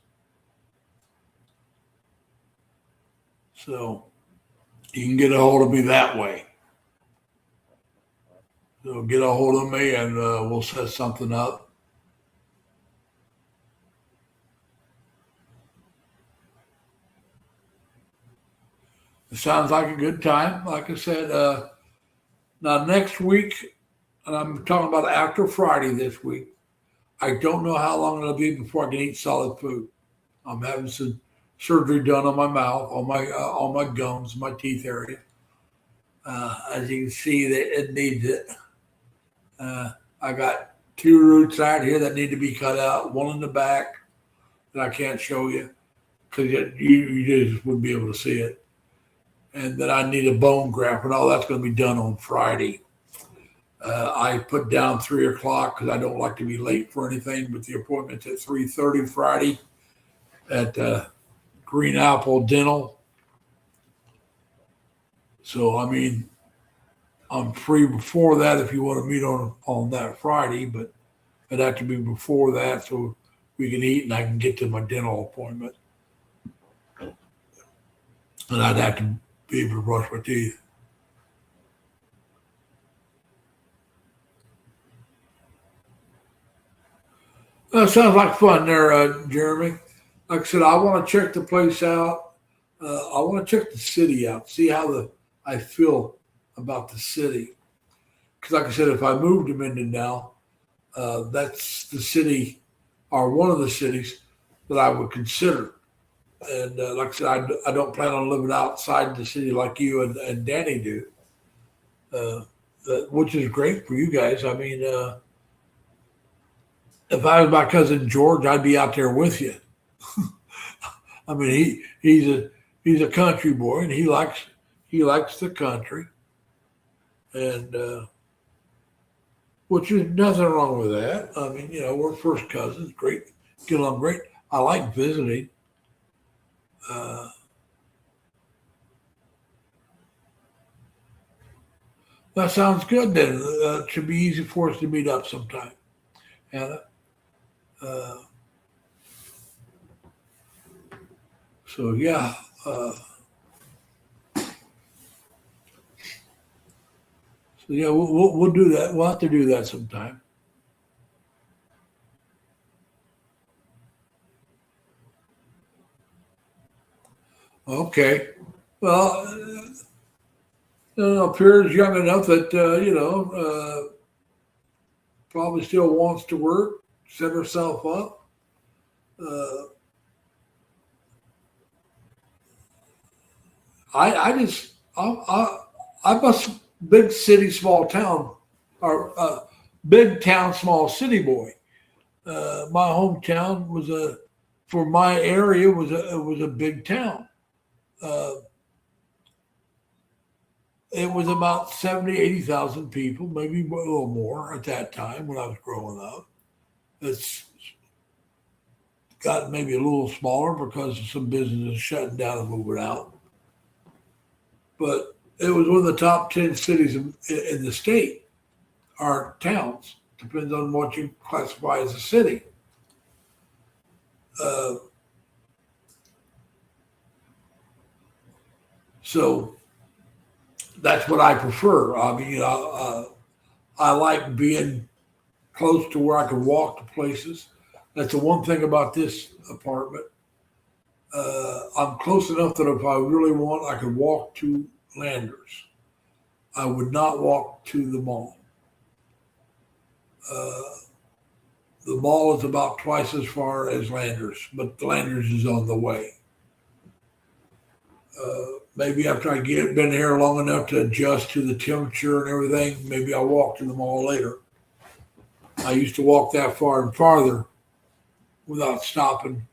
So you can get a hold of me that way. So get a hold of me and we'll set something up. It sounds like a good time. Like I said, now next week, and I'm talking about after Friday this week, I don't know how long it'll be before I can eat solid food. I'm having some surgery done on my mouth, on my gums, my teeth area. As you can see, that it needs it. I got two roots out here that need to be cut out. One in the back that I can't show you because you just wouldn't be able to see it. And then I need a bone graft, and all that's going to be done on Friday. I put down 3 o'clock because I don't like to be late for anything. But the appointment's at 3:30 Friday at Green Apple Dental. So I mean, I'm free before that if you want to meet on that Friday, but it'd have to be before that so we can eat and I can get to my dental appointment. And I'd have to be able to brush my teeth. That sounds like fun there, Jeremy. Like I said, I want to check the place out. I want to check the city out, see how I feel about the city. Because, like I said, if I move to Mindanao, that's the city or one of the cities that I would consider. And like I said, I don't plan on living outside the city like you and Danny do, which is great for you guys. I mean, if I was my cousin George, I'd be out there with you. I mean, he's a country boy and he likes the country, and which is nothing wrong with that. I mean, we're first cousins, great, get along great. I like visiting. That sounds good. Then it should be easy for us to meet up sometime, Hannah. Uh, so yeah. So yeah, we'll do that. We'll have to do that sometime. Okay. Well, Pierre's young enough that probably still wants to work, set herself up. Uh, I just I'm a big city, small town, or big town, small city boy. My hometown for my area was a big town. Uh, it was about 70, 80,000 people, maybe a little more at that time when I was growing up. It's got maybe a little smaller because of some businesses shutting down and moving out. But it was one of the top 10 cities in the state, or towns, depends on what you classify as a city. Uh, so that's what I prefer. I mean, I like being close to where I can walk to places. That's the one thing about this apartment. I'm close enough that if I really want, I could walk to Landers. I would not walk to the mall. Uh, the mall is about twice as far as Landers, but Landers is on the way. Maybe after I been here long enough to adjust to the temperature and everything, maybe I'll walk to the mall later. I used to walk that far and farther without stopping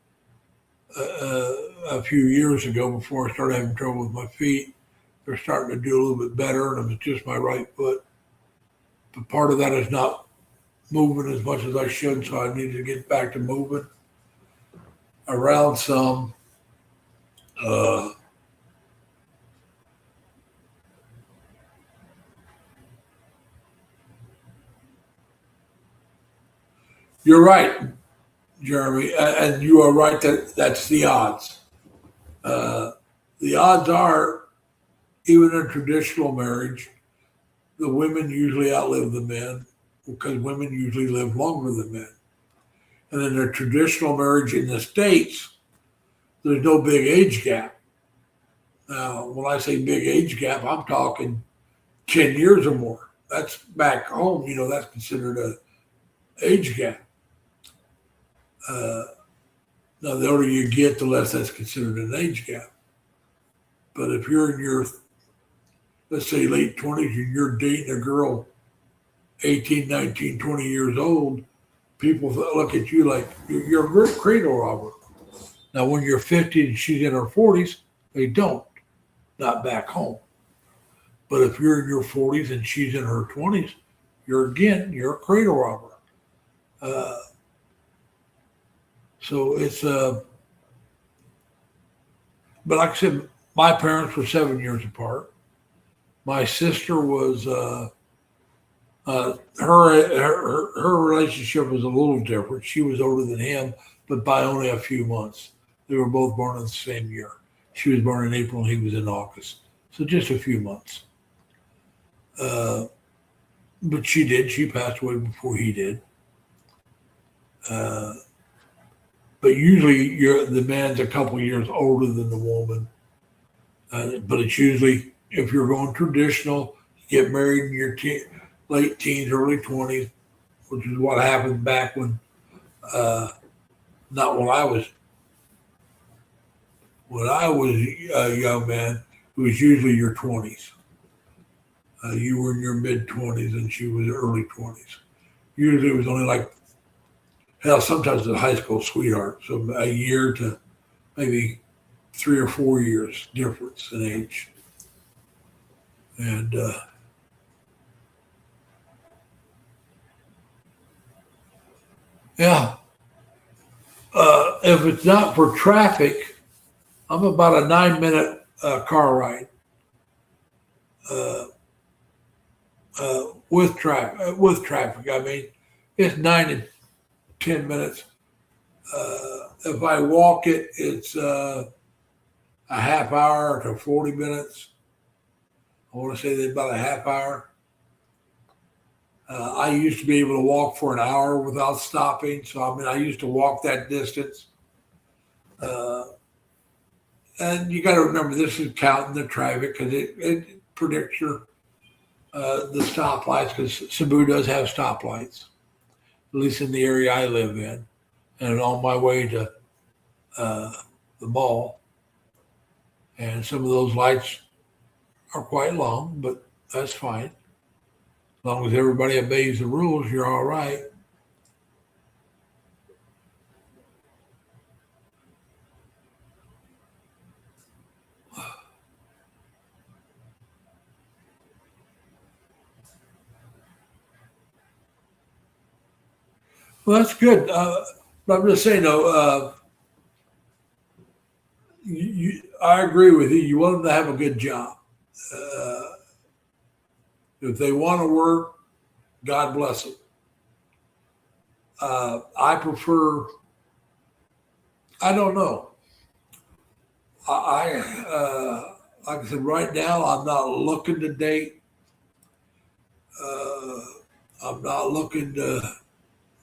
a few years ago before I started having trouble with my feet. They're starting to do a little bit better, and it's just my right foot. But part of that is not moving as much as I should, so I need to get back to moving around some. Uh, you're right. Jeremy, and you are right that that's the odds. Uh, the odds are, even in traditional marriage, the women usually outlive the men because women usually live longer than men. And in a traditional marriage in the States, there's no big age gap. Now, when I say big age gap, I'm talking 10 years or more. That's back home, that's considered a age gap. Uh, Now, the older you get, the less that's considered an age gap. But if you're in your, let's say, late 20s and you're dating a girl 18, 19, 20 years old, people look at you like you're a great cradle robber. Now, when you're 50 and she's in her 40s, they don't, not back home. But if you're in your 40s and she's in her 20s, you're a cradle robber. So it's but like I said, my parents were 7 years apart. My sister was her relationship was a little different. She was older than him, but by only a few months. They were both born in the same year. She was born in April and he was in August, so just a few months. But she passed away before he did. But usually the man's a couple years older than the woman. But it's usually, if you're going traditional, you get married in your late teens, early 20s, which is what happened back when, not when I was a young man, it was usually your 20s. You were in your mid 20s and she was early 20s. Usually it was only like, hell, sometimes a high school sweetheart. So a year to maybe 3 or 4 years difference in age. And yeah, if it's not for traffic, I'm about a 9-minute car ride with traffic. I mean, it's 9 to 10 minutes. If I walk it, it's a half hour to 40 minutes. I want to say that about a half hour. I used to be able to walk for an hour without stopping. So, I mean, I used to walk that distance. And you got to remember, this is counting the traffic because it predicts the stoplights, because Cebu does have stoplights, at least in the area I live in. And on my way to the mall. And some of those lights are quite long, but that's fine. As long as everybody obeys the rules, you're all right. Well, that's good. But I'm just saying, though, I agree with you. You want them to have a good job. Uh, if they want to work, God bless them. I prefer, I don't know. Like I said, right now, I'm not looking to date. Uh, I'm not looking to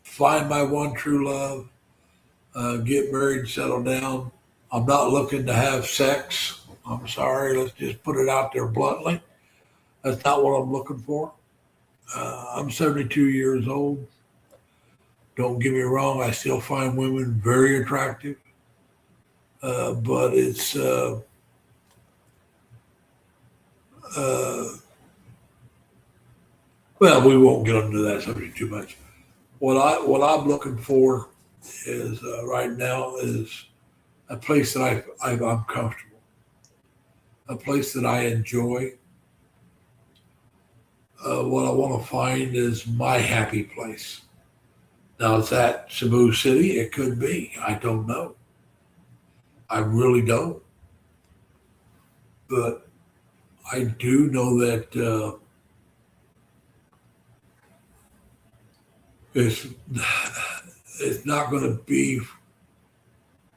find my one true love, get married, settle down. I'm not looking to have sex. I'm sorry. Let's just put it out there bluntly. That's not what I'm looking for. I'm 72 years old. Don't get me wrong. I still find women very attractive. But it's, well, we won't get into that subject too much. What I'm looking for is right now is a place that I'm comfortable, a place that I enjoy. What I want to find is my happy place. Now, is that Cebu City? It could be. I don't know. I really don't. But I do know that it's it's not going to be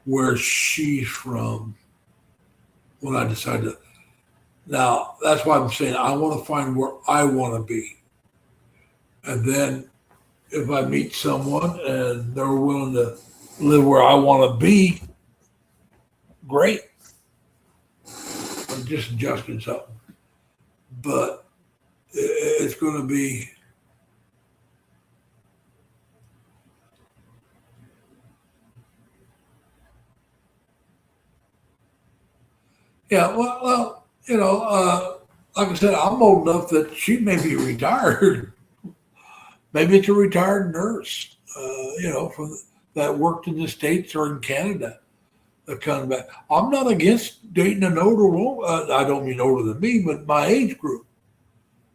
where she's from when I decide to. Now, that's why I'm saying I want to find where I want to be. And then if I meet someone and they're willing to live where I want to be, great. I'm just adjusting something. But it's going to be, yeah, well, like I said, I'm old enough that she may be retired. Maybe it's a retired nurse, from that worked in the States or in Canada that comes back. I'm not against dating an older woman. I don't mean older than me, but my age group.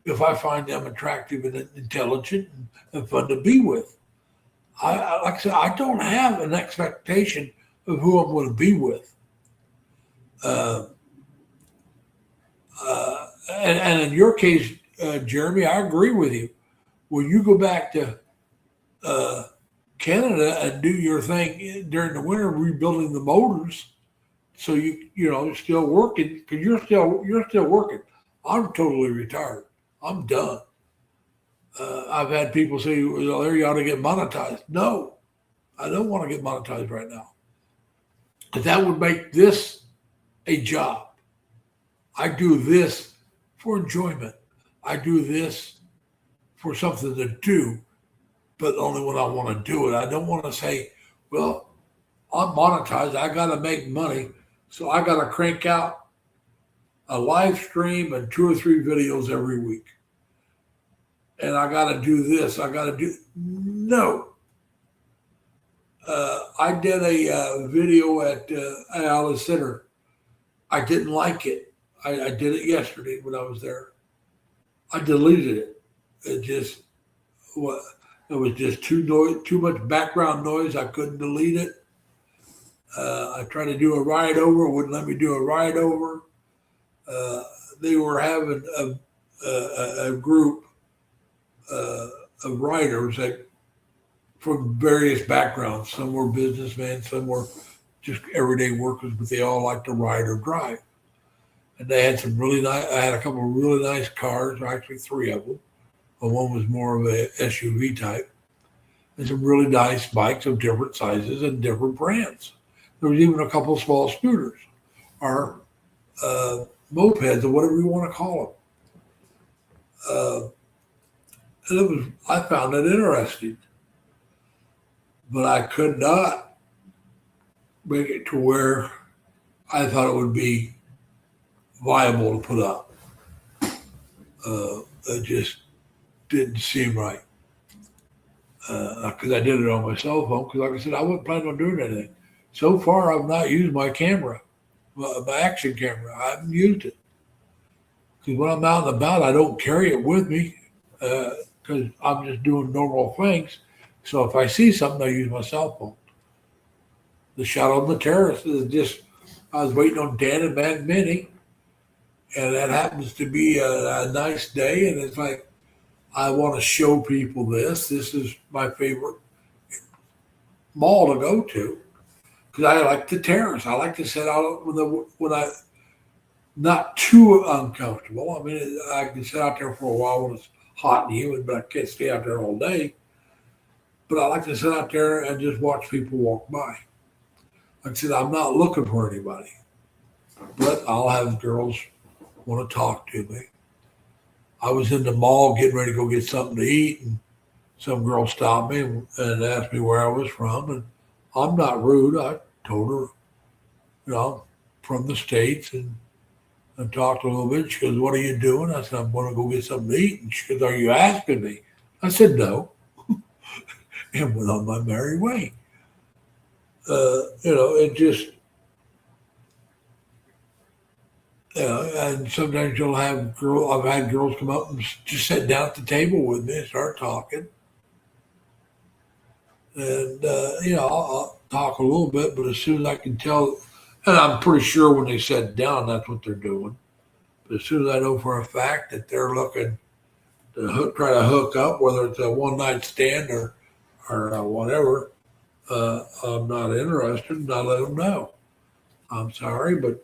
If I find them attractive and intelligent and fun to be with, like I said, I don't have an expectation of who I'm going to be with. And in your case, Jeremy, I agree with you. When you go back to Canada and do your thing during the winter, rebuilding the motors, so you're still working because you're still working. I'm totally retired. I'm done. I've had people say, "Well, there you ought to get monetized." No, I don't want to get monetized right now, because that would make this a job. I do this for enjoyment. I do this for something to do, but only when I want to do it. I don't want to say, well, I'm monetized. I got to make money. So I got to crank out a live stream and 2 or 3 videos every week. And I got to do this. No. I did a video at Alice Center. I didn't like it. I did it yesterday when I was there. I deleted it. It was just too much background noise. I couldn't delete it. I tried to do a ride over, wouldn't let me do a ride over. They were having a group of writers from various backgrounds. Some were businessmen, some were just everyday workers, but they all liked to ride or drive. And they had some really nice. I had a couple of really nice cars, or actually 3 of them. But one was more of a SUV type, and some really nice bikes of different sizes and different brands. There was even a couple of small scooters, or mopeds, or whatever you want to call them. And I found it interesting, but I could not make it to where I thought it would be viable to put up. It just didn't seem right. Because I did it on my cell phone, because like I said, I wasn't planning on doing anything. So far, I've not used my camera, my action camera. I haven't used it. Because when I'm out and about, I don't carry it with me because I'm just doing normal things. So if I see something, I use my cell phone. The shot on the terrace is just, I was waiting on Dan and Matt Minnie, and that happens to be a nice day, and it's like, I want to show people this. This is my favorite mall to go to because I like the terrace. I like to sit out when I not too uncomfortable. I mean, I can sit out there for a while when it's hot and humid, but I can't stay out there all day. But I like to sit out there and just watch people walk by. Like I said, I'm not looking for anybody, but I'll have girls want to talk to me. I was in the mall getting ready to go get something to eat, and some girl stopped me and asked me where I was from. And I'm not rude. I told her, I'm from the States, and talked a little bit. She goes, "What are you doing?" I said, "I'm going to go get something to eat." And she goes, "Are you asking me?" I said, "No," and went on my merry way. It just, and sometimes you'll have I've had girls come up and just sit down at the table with me and start talking. And, I'll talk a little bit, but as soon as I can tell, and I'm pretty sure when they sit down, that's what they're doing. But as soon as I know for a fact that they're looking to try to hook up, whether it's a one night stand or whatever, I'm not interested, and I let them know. I'm sorry, but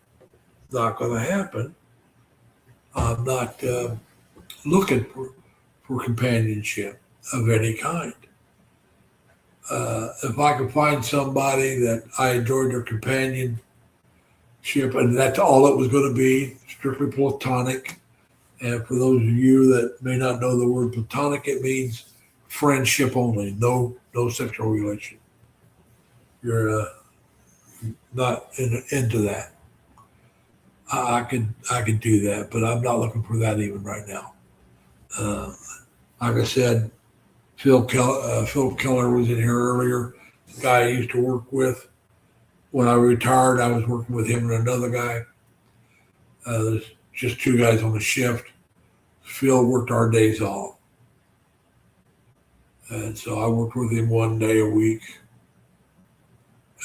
not going to happen. I'm not looking for companionship of any kind. If I can find somebody that I enjoyed their companionship, and that's all it was going to be, strictly platonic. And for those of you that may not know the word platonic, it means friendship only, no sexual relation. You're not into that. I could do that, but I'm not looking for that even right now. Uh, like I said, Phil Keller was in here earlier. The guy I used to work with. When I retired, I was working with him and another guy. There's just two guys on the shift. Phil worked our days off. And so I worked with him one day a week,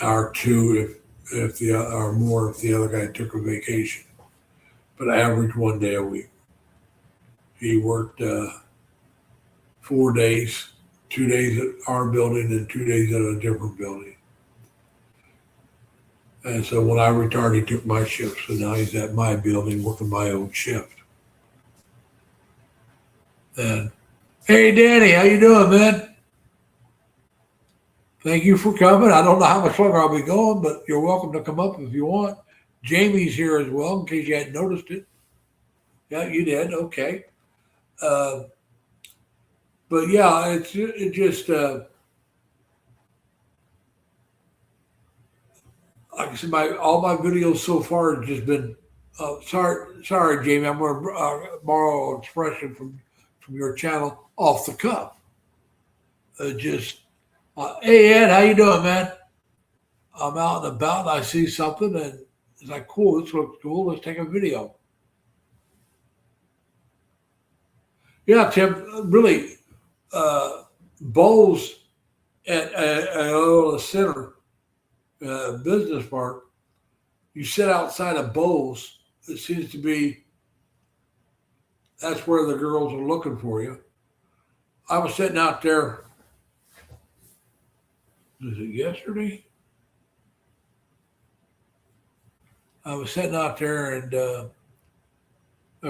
or two if the or more if the other guy took a vacation. But I averaged one day a week. He worked 4 days, 2 days at our building and 2 days at a different building. And so when I retired, he took my shift. So now he's at my building working my own shift. And hey, Danny, how you doing, man? Thank you for coming. I don't know how much longer I'll be going, but you're welcome to come up if you want. Jamie's here as well, in case you hadn't noticed it. Yeah, you did. Okay. Uh, but yeah, it just like I said, all my videos so far have just been. Sorry, Jamie. I'm going to borrow an expression from your channel, off the cuff. Just hey Ed, how you doing, man? I'm out and about and I see something and it's like, cool, this looks cool. Let's take a video. Yeah, Tim, really, Bowles at the center business park, you sit outside of Bowles, it seems to be that's where the girls are looking for you. I was sitting out there, was it yesterday? I was sitting out there and there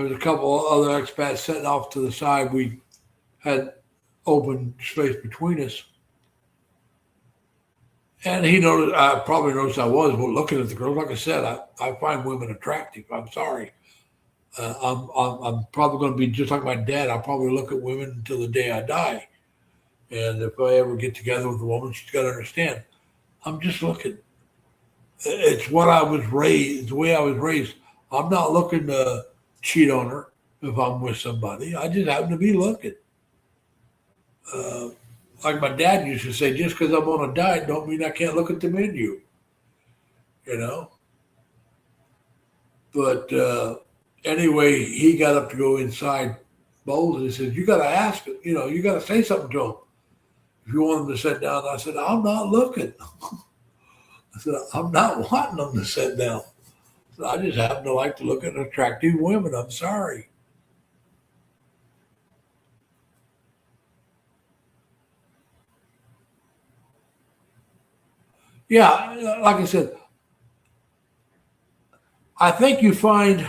was a couple of other expats sitting off to the side. We had open space between us. And he noticed, I probably noticed I was looking at the girls. Like I said, I find women attractive. I'm sorry. I'm probably going to be just like my dad. I'll probably look at women until the day I die. And if I ever get together with a woman, she's got to understand, I'm just looking. It's what I was raised, the way I was raised. I'm not looking to cheat on her if I'm with somebody. I just happen to be looking. Like my dad used to say, just because I'm on a diet don't mean I can't look at the menu, you know. But anyway, he got up to go inside Bowles and he said, you got to ask it, you got to say something to him if you want him to sit down. I said, I'm not looking. I said, I'm not wanting them to sit down. I said, I just happen to like to look at attractive women. I'm sorry. Yeah, like I said, I think you find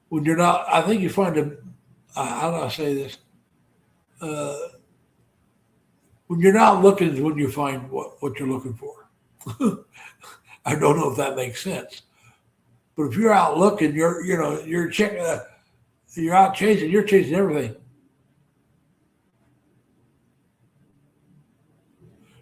when you're not, I think you find how do I say this? Uh, when you're not looking is when you find what you're looking for. I don't know if that makes sense, but if you're out looking, you're checking, you're out chasing, you're chasing everything.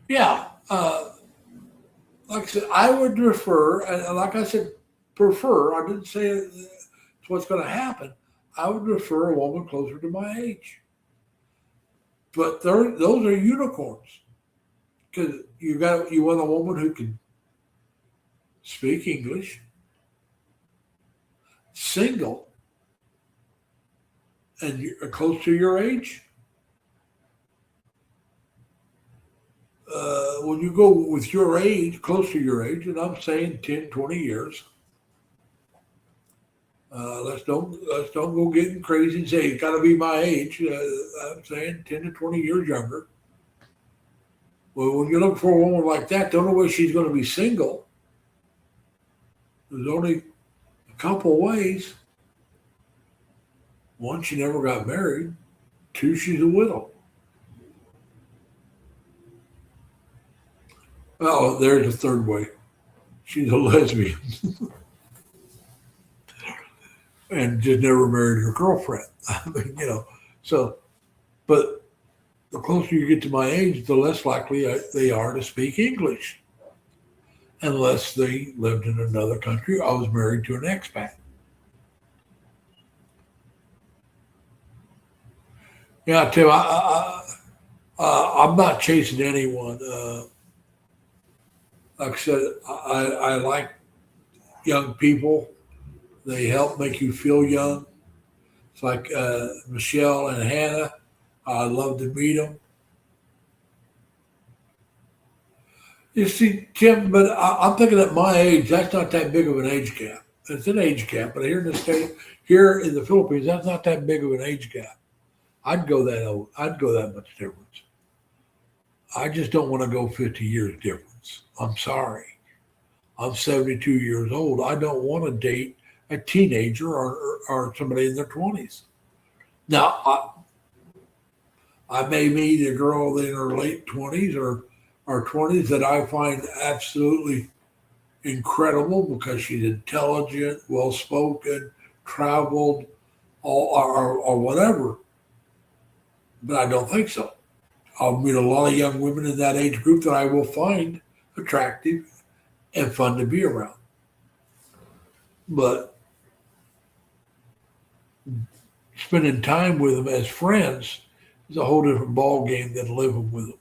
Yeah, like I said, I would refer, and like I said, prefer. I didn't say it's what's going to happen. I would refer a woman closer to my age, but those are unicorns because you want a woman who can speak English, single, and you're close to your age. When you go with your age, close to your age, and I'm saying 10, 20 years, Let's don't go getting crazy and say it's got to be my age. I'm saying 10 to 20 years younger. Well, when you look for a woman like that, the only way she's going to be single, there's only a couple ways. One, she never got married. Two, she's a widow. Oh, there's a third way. She's a lesbian and just never married her girlfriend. I mean, so, but the closer you get to my age, the less likely they are to speak English, unless they lived in another country. I was married to an expat. Yeah, Tim, I'm not chasing anyone. Like I said, I like young people. They help make you feel young. It's like Michelle and Hannah. I'd love to meet them. You see, Tim, but I'm thinking at my age, that's not that big of an age gap. It's an age gap, but here in the state, here in the Philippines, that's not that big of an age gap. I'd go that old. I'd go that much difference. I just don't want to go 50 years difference. I'm sorry. I'm 72 years old. I don't want to date a teenager or somebody in their 20s. Now, I may meet a girl in her late 20s or 20s that I find absolutely incredible because she's intelligent, well spoken, traveled, or whatever. But I don't think so. I'll meet a lot of young women in that age group that I will find attractive and fun to be around. But spending time with them as friends is a whole different ball game than living with them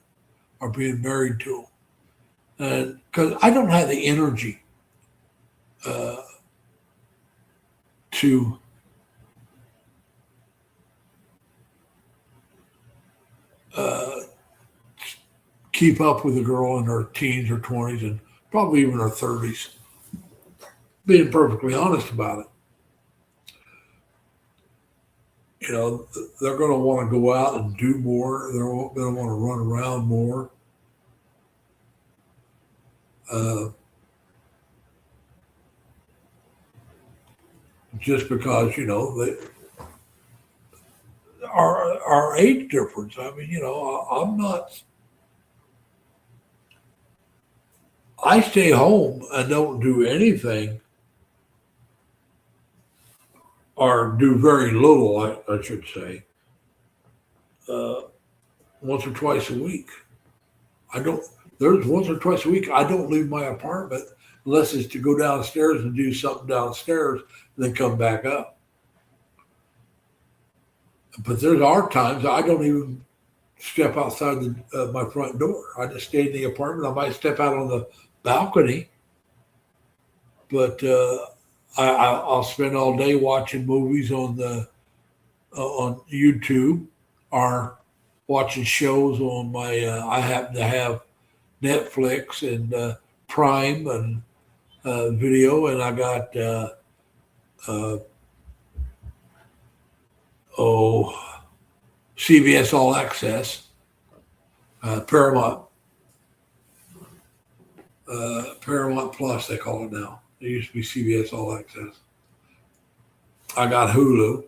or being married to them. And because I don't have the energy uh, to uh, keep up with a girl in her teens or 20s and probably even her 30s. Being perfectly honest about it. They're going to want to go out and do more. They're going to want to run around more. Uh, just because, they, our age difference. I mean, I'm not, I stay home and don't do anything or do very little, I should say, uh, once or twice a week. I don't, there's once or twice a week, I don't leave my apartment unless it's to go downstairs and do something downstairs and then come back up. But there are times I don't even step outside my front door. I just stay in the apartment. I might step out on the balcony, but I'll spend all day watching movies on YouTube or watching shows on my. I happen to have Netflix and Prime and video, and I got uh, CBS All Access, Paramount Plus, they call it now. It used to be CBS All Access. I got Hulu,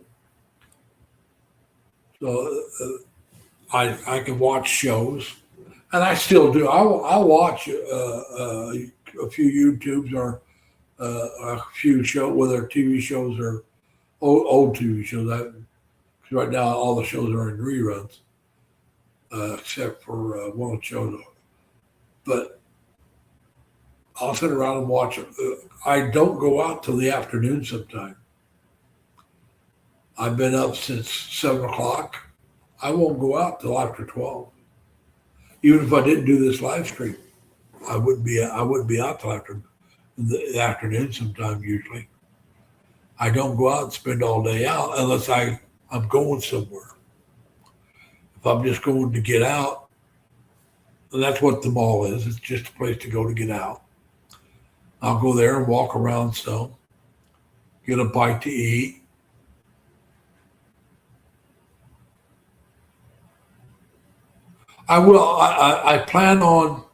so I can watch shows, and I still do. I watch a few YouTubes or a few shows, whether TV shows or old TV shows. Cause right now, all the shows are in reruns, except for one of the shows. But I'll sit around and watch it. I don't go out till the afternoon sometime. I've been up since 7 o'clock. I won't go out till after 12. Even if I didn't do this live stream, I wouldn't be out till after the afternoon sometime usually. I don't go out and spend all day out unless I'm going somewhere. If I'm just going to get out, and that's what the mall is. It's just a place to go to get out. I'll go there and walk around some. get a bite to eat. I will. I plan on.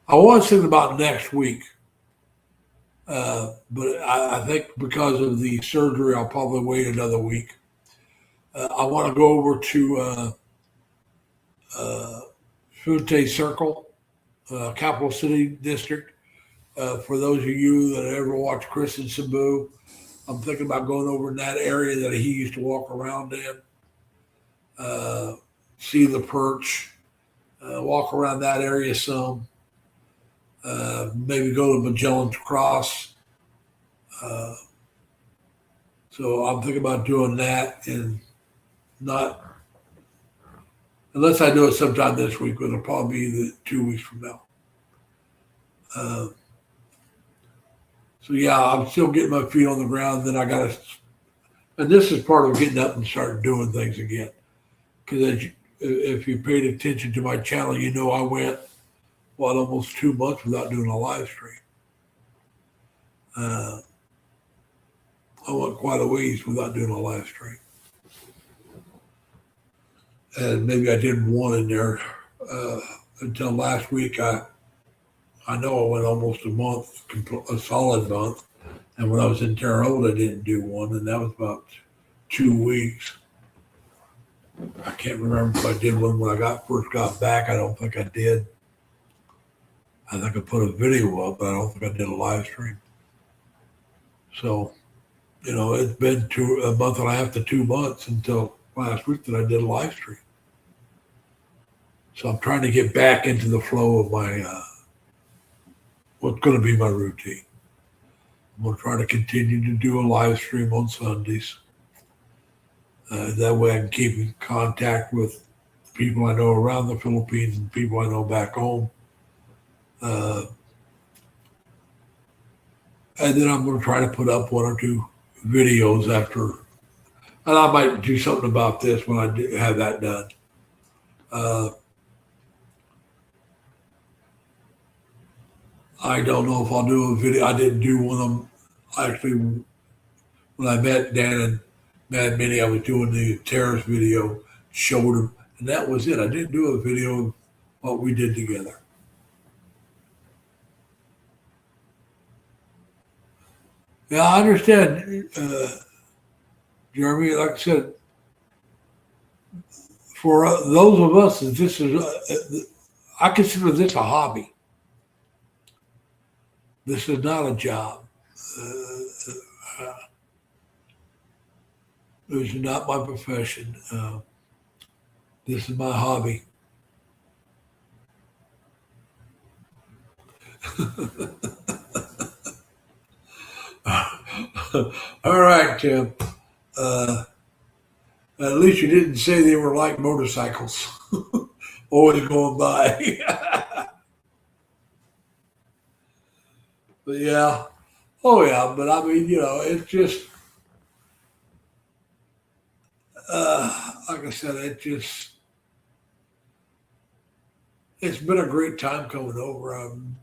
I was thinking about next week, but I think because of the surgery, I'll probably wait another week. I want to go over to uh, Funte Circle, Capital City District. For those of you that ever watched Chris and Sabu, I'm thinking about going over in that area that he used to walk around in, uh, see the perch, walk around that area some, maybe go to Magellan's Cross. Uh, so I'm thinking about doing that, and not unless I do it sometime this week, but it'll probably be 2 weeks from now. Uh, so yeah, I'm still getting my feet on the ground. Then I got to, and this is part of getting up and starting doing things again. Because if you paid attention to my channel, you know I went almost 2 months without doing a live stream. Uh, I went quite a ways without doing a live stream, and maybe I did one in there until last week. I know I went almost a month, a solid month, and when I was in Terre Haute, I didn't do one, and that was about 2 weeks. I can't remember if I did one when I first got back. I don't think I did. I think I put a video up, but I don't think I did a live stream. So, it's been a month and a half to 2 months until last week that I did a live stream. So I'm trying to get back into the flow of my what's going to be my routine. I'm going to try to continue to do a live stream on Sundays. That way I can keep in contact with people I know around the Philippines and people I know back home. And then I'm going to try to put up one or two videos after, and I might do something about this when I have that done. I don't know if I'll do a video. I didn't do one of them. Actually, when I met Dan and Mad Minnie, I was doing the terrorist video, showed them, and that was it. I didn't do a video of what we did together. Yeah, I understand, Jeremy. Like I said, for those of us, this is, I consider this a hobby. This is not a job. This is not my profession. This is my hobby. All right, Tim. At least you didn't say they were like motorcycles, always going by. But yeah, oh yeah. But I mean, it's just like I said, it's been a great time coming over. I'm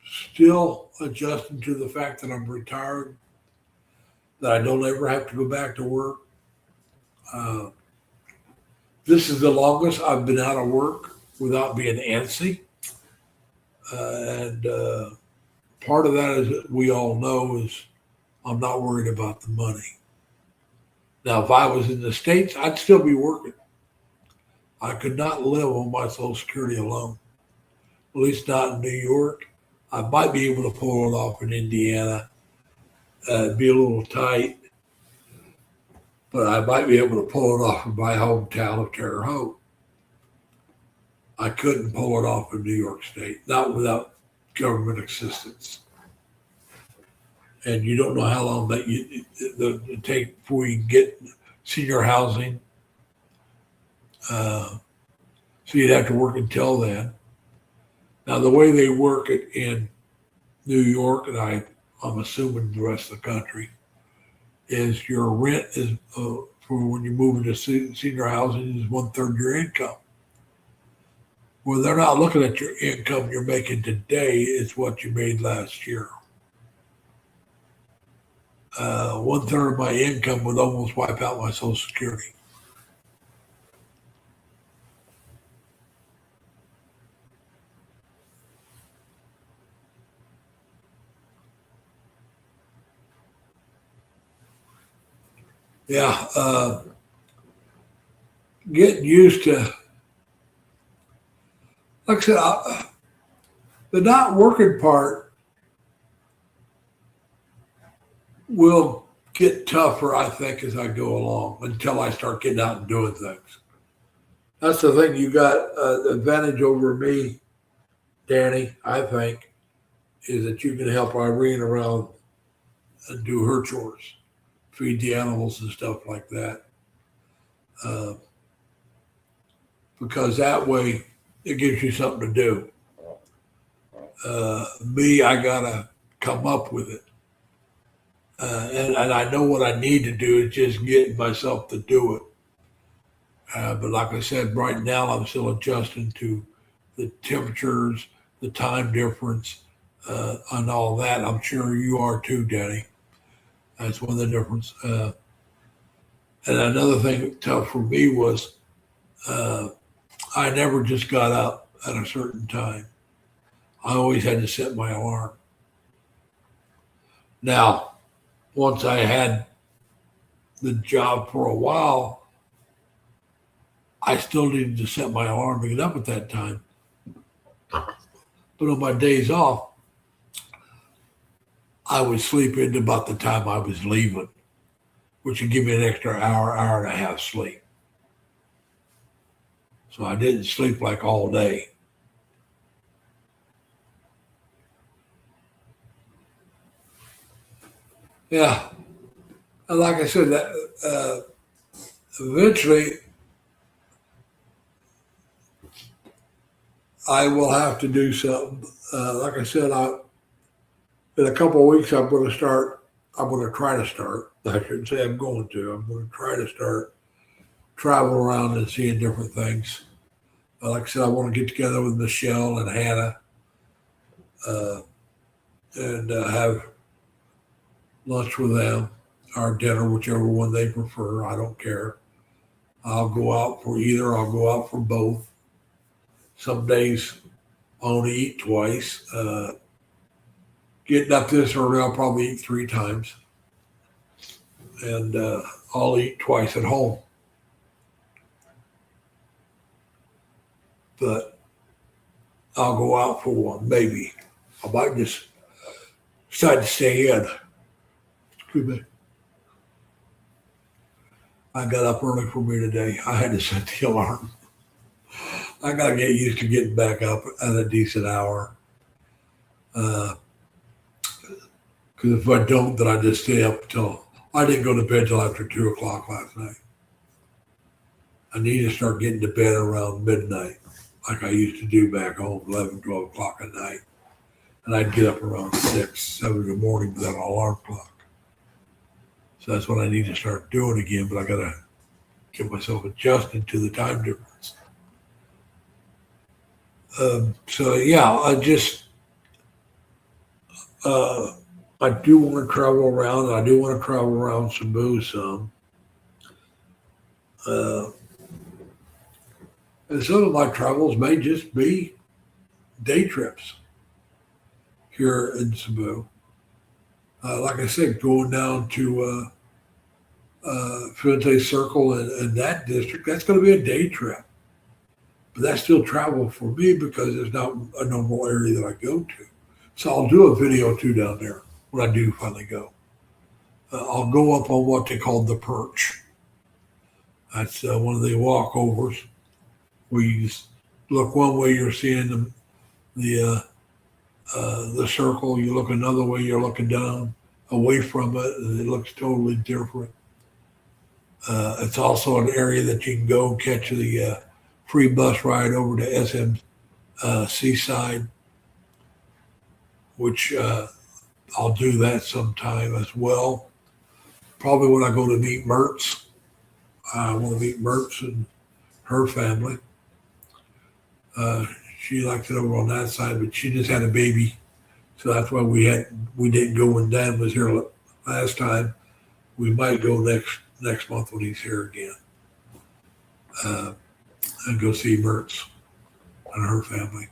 still adjusting to the fact that I'm retired, that I don't ever have to go back to work. This is the longest I've been out of work without being antsy. And part of that is, we all know, is I'm not worried about the money. Now, if I was in the States, I'd still be working. I could not live on my Social Security alone, at least not in New York. I might be able to pull it off in Indiana. It'd be a little tight, but I might be able to pull it off in my hometown of Terre Haute. I couldn't pull it off in New York State, not without government assistance. And you don't know how long that it take before you get senior housing. So you'd have to work until then. Now, the way they work it in New York, and I'm assuming the rest of the country, is your rent is for when you move into senior housing is 1/3 your income. Well, they're not looking at your income you're making today. It's what you made last year. 1/3 of my income would almost wipe out my Social Security. Yeah, getting used to, like I said, the not working part will get tougher, I think, as I go along until I start getting out and doing things. That's the thing. You got the advantage over me, Danny, I think, is that you can help Irene around and do her chores, feed the animals and stuff like that. Uh, because that way it gives you something to do. Me, I gotta come up with it. And I know what I need to do is just getting myself to do it. But like I said, right now I'm still adjusting to the temperatures, the time difference, and all that. I'm sure you are too, Danny. That's one of the difference. And another thing tough for me was I never just got up at a certain time. I always had to set my alarm. Now, once I had the job for a while, I still needed to set my alarm to get up at that time. But on my days off, I would sleep into about the time I was leaving, which would give me an extra hour, hour and a half sleep. So I didn't sleep like all day. Yeah. And like I said, that eventually I will have to do something. Like I said, in a couple of weeks, I'm going to start. I'm going to try to start. I shouldn't say I'm going to. I'm going to try to start traveling around and seeing different things. Like I said, I want to get together with Michelle and Hannah and have lunch with them or dinner, whichever one they prefer. I don't care. I'll go out for either. I'll go out for both. Some days I only eat twice. Getting up this early, I'll probably eat 3 times. And I'll eat twice at home. But I'll go out for one, maybe. I might just decide to stay in. Excuse me. I got up early for me today. I had to set the alarm. I got to get used to getting back up at a decent hour. Because if I don't, then I just stay up till, I didn't go to bed till after 2 o'clock last night. I need to start getting to bed around midnight, like I used to do back home, 11, 12 o'clock at night. And I'd get up around 6, 7 in the morning without an alarm clock. So that's what I need to start doing again, but I got to get myself adjusted to the time difference. So yeah, I do want to travel around. I do want to travel around Cebu some. And some of my travels may just be day trips here in Cebu. Like I said, going down to Fuente Circle and that district, that's going to be a day trip. But that's still travel for me because it's not a normal area that I go to. So I'll do a video too down there when I do finally go. I'll go up on what they call the perch. That's one of the walkovers where you just look one way, you're seeing the circle. You look another way, you're looking down away from it, and it looks totally different. It's also an area that you can go and catch the free bus ride over to SM Seaside, which I'll do that sometime as well. Probably when I go to meet Mertz. I want to meet Mertz and her family. She likes it over on that side, but she just had a baby, so that's why we didn't go when Dan was here last time. We might go next month when he's here again, and go see Mertz and her family.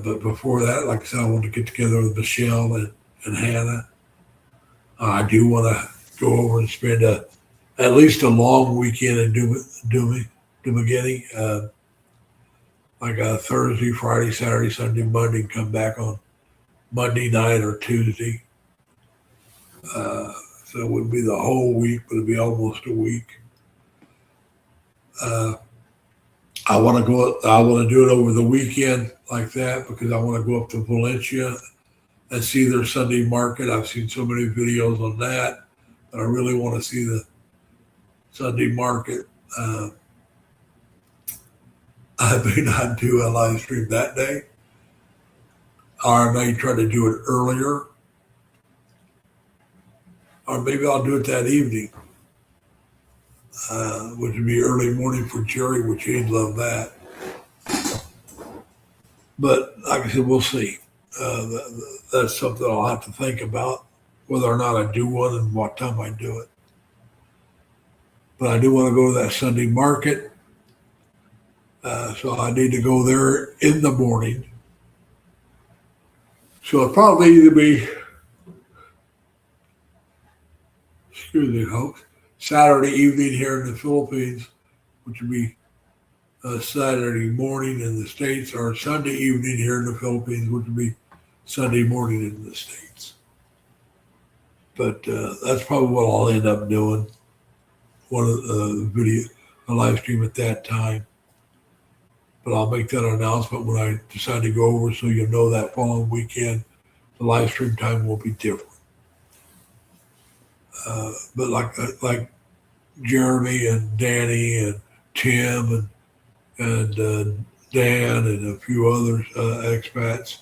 But before that, like I said, I want to get together with Michelle and Hannah. I do want to go over and spend at least a long weekend in Dumaguete, like a Thursday, Friday, Saturday, Sunday, Monday, and come back on Monday night or Tuesday. So it wouldn't be the whole week, but it'd be almost a week. I want to go. I want to do it over the weekend like that because I want to go up to Valencia and see their Sunday market. I've seen so many videos on that, but I really want to see the Sunday market. I may not do a live stream that day, or I may try to do it earlier, or maybe I'll do it that evening, which would be early morning for Jerry, which he'd love that. But like I said, we'll see. That's something I'll have to think about, whether or not I do one and what time I do it. But I do want to go to that Sunday market. So I need to go there in the morning. So it'll probably either be, excuse me, folks, Saturday evening here in the Philippines, which would be Saturday morning in the States, or Sunday evening here in the Philippines, which would be Sunday morning in the States. But that's probably what I'll end up doing. One of the live stream at that time. But I'll make that announcement when I decide to go over, so you'll know that following weekend the live stream time will be different. But like Jeremy and Danny and Tim and Dan and a few others expats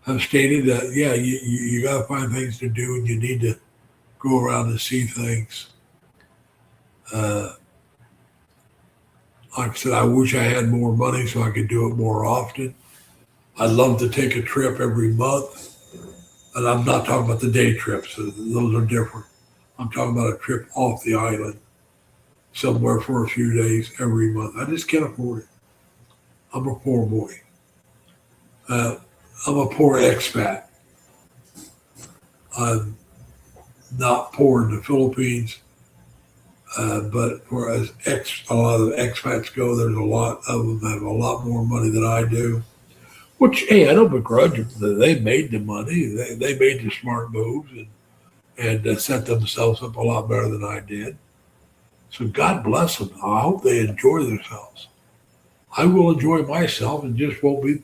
have stated that you got to find things to do and you need to go around and see things. Like I said, I wish I had more money so I could do it more often. I'd love to take a trip every month. And I'm not talking about the day trips. Those are different. I'm talking about a trip off the island somewhere for a few days every month. I just can't afford it. I'm a poor boy. I'm a poor expat. I'm not poor in the Philippines. But for as a lot of expats go, there's a lot of them have a lot more money than I do. Which, hey, I don't begrudge them. They made the money. They made the smart moves and set themselves up a lot better than I did. So God bless them. I hope they enjoy themselves. I will enjoy myself and just won't be,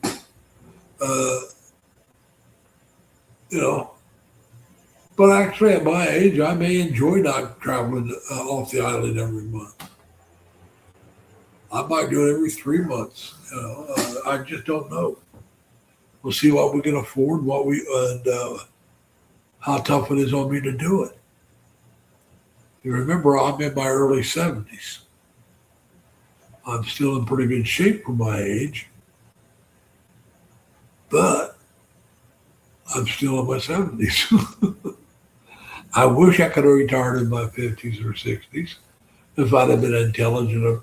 you know. But actually, at my age, I may enjoy not traveling off the island every month. I might do it every 3 months. I just don't know. We'll see what we can afford, and how tough it is on me to do it. You remember, I'm in my early 70s. I'm still in pretty good shape for my age, but I'm still in my 70s. I wish I could have retired in my 50s or 60s if I'd have been intelligent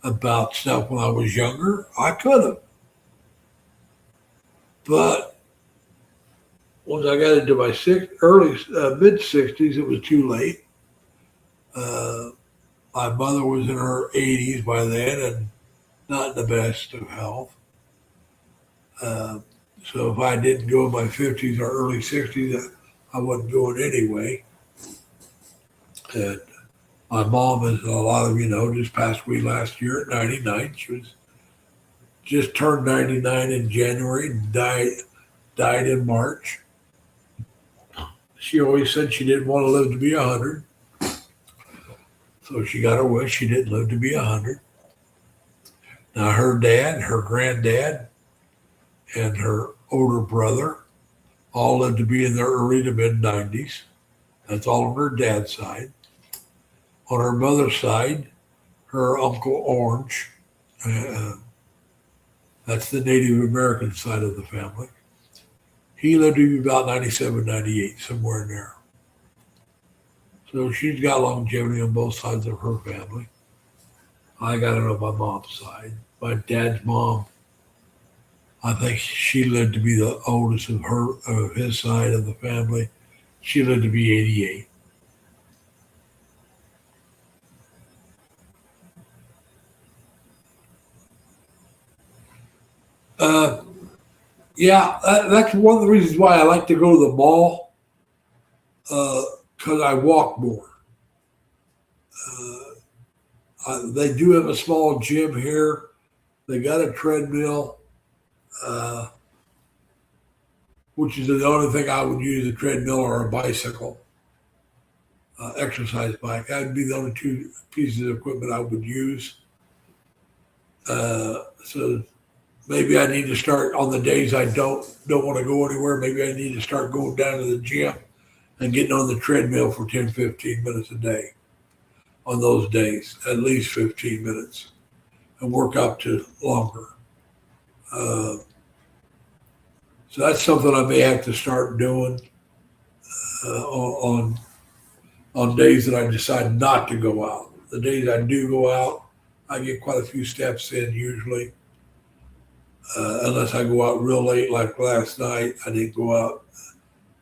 about stuff when I was younger. I could have. But once I got into my mid 60s, it was too late. My mother was in her 80s by then and not in the best of health. So if I didn't go in my 50s or early 60s, I wasn't going anyway. And my mom, as a lot of you know, just passed away last year at 99. She was just turned 99 in January and died in March. She always said she didn't want to live to be 100. So she got her wish. She didn't live to be 100. Now her dad, her granddad, and her older brother all lived to be in their early to mid 90s. That's all on her dad's side. On her mother's side, her Uncle Orange, that's the Native American side of the family. He lived to be about 97, 98, somewhere in there. So she's got longevity on both sides of her family. I got it on my mom's side. My dad's mom, I think she lived to be the oldest of his side of the family. She lived to be 88. Uh, yeah, that's one of the reasons why I like to go to the mall because I walk more. They do have a small gym here. They got a treadmill, uh, which is the only thing I would use, a treadmill or a bicycle, exercise bike. That would be the only two pieces of equipment I would use. So maybe I need to start on the days I don't want to go anywhere. Maybe I need to start going down to the gym and getting on the treadmill for 10, 15 minutes a day on those days, at least 15 minutes, and work up to longer. Uh, so that's something I may have to start doing on days that I decide not to go out. The days I do go out, I get quite a few steps in usually. Unless I go out real late, like last night, I didn't go out.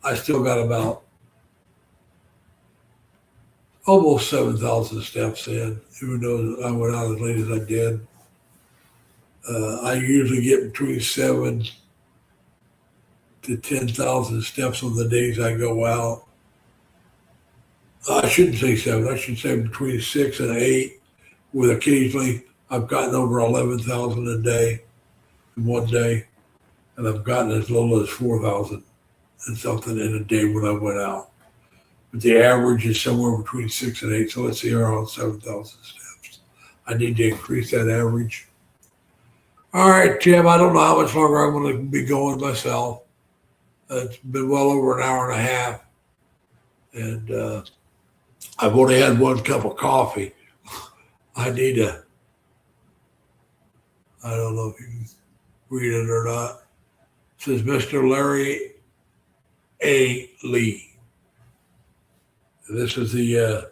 I still got about almost 7,000 steps in, even though I went out as late as I did. I usually get between 7 to 10,000 steps on the days I go out. I shouldn't say 7. I should say between 6 and 8. With occasionally, I've gotten over 11,000 a day in one day, and I've gotten as little as 4,000 and something in a day when I went out. But the average is somewhere between 6 and 8. So let's say around 7,000 steps. I need to increase that average. All right, Tim, I don't know how much longer I'm going to be going myself. It's been well over an hour and a half. And I've only had one cup of coffee. I need to, I don't know if you can read it or not. It says Mr. Larry A. Lee. This is the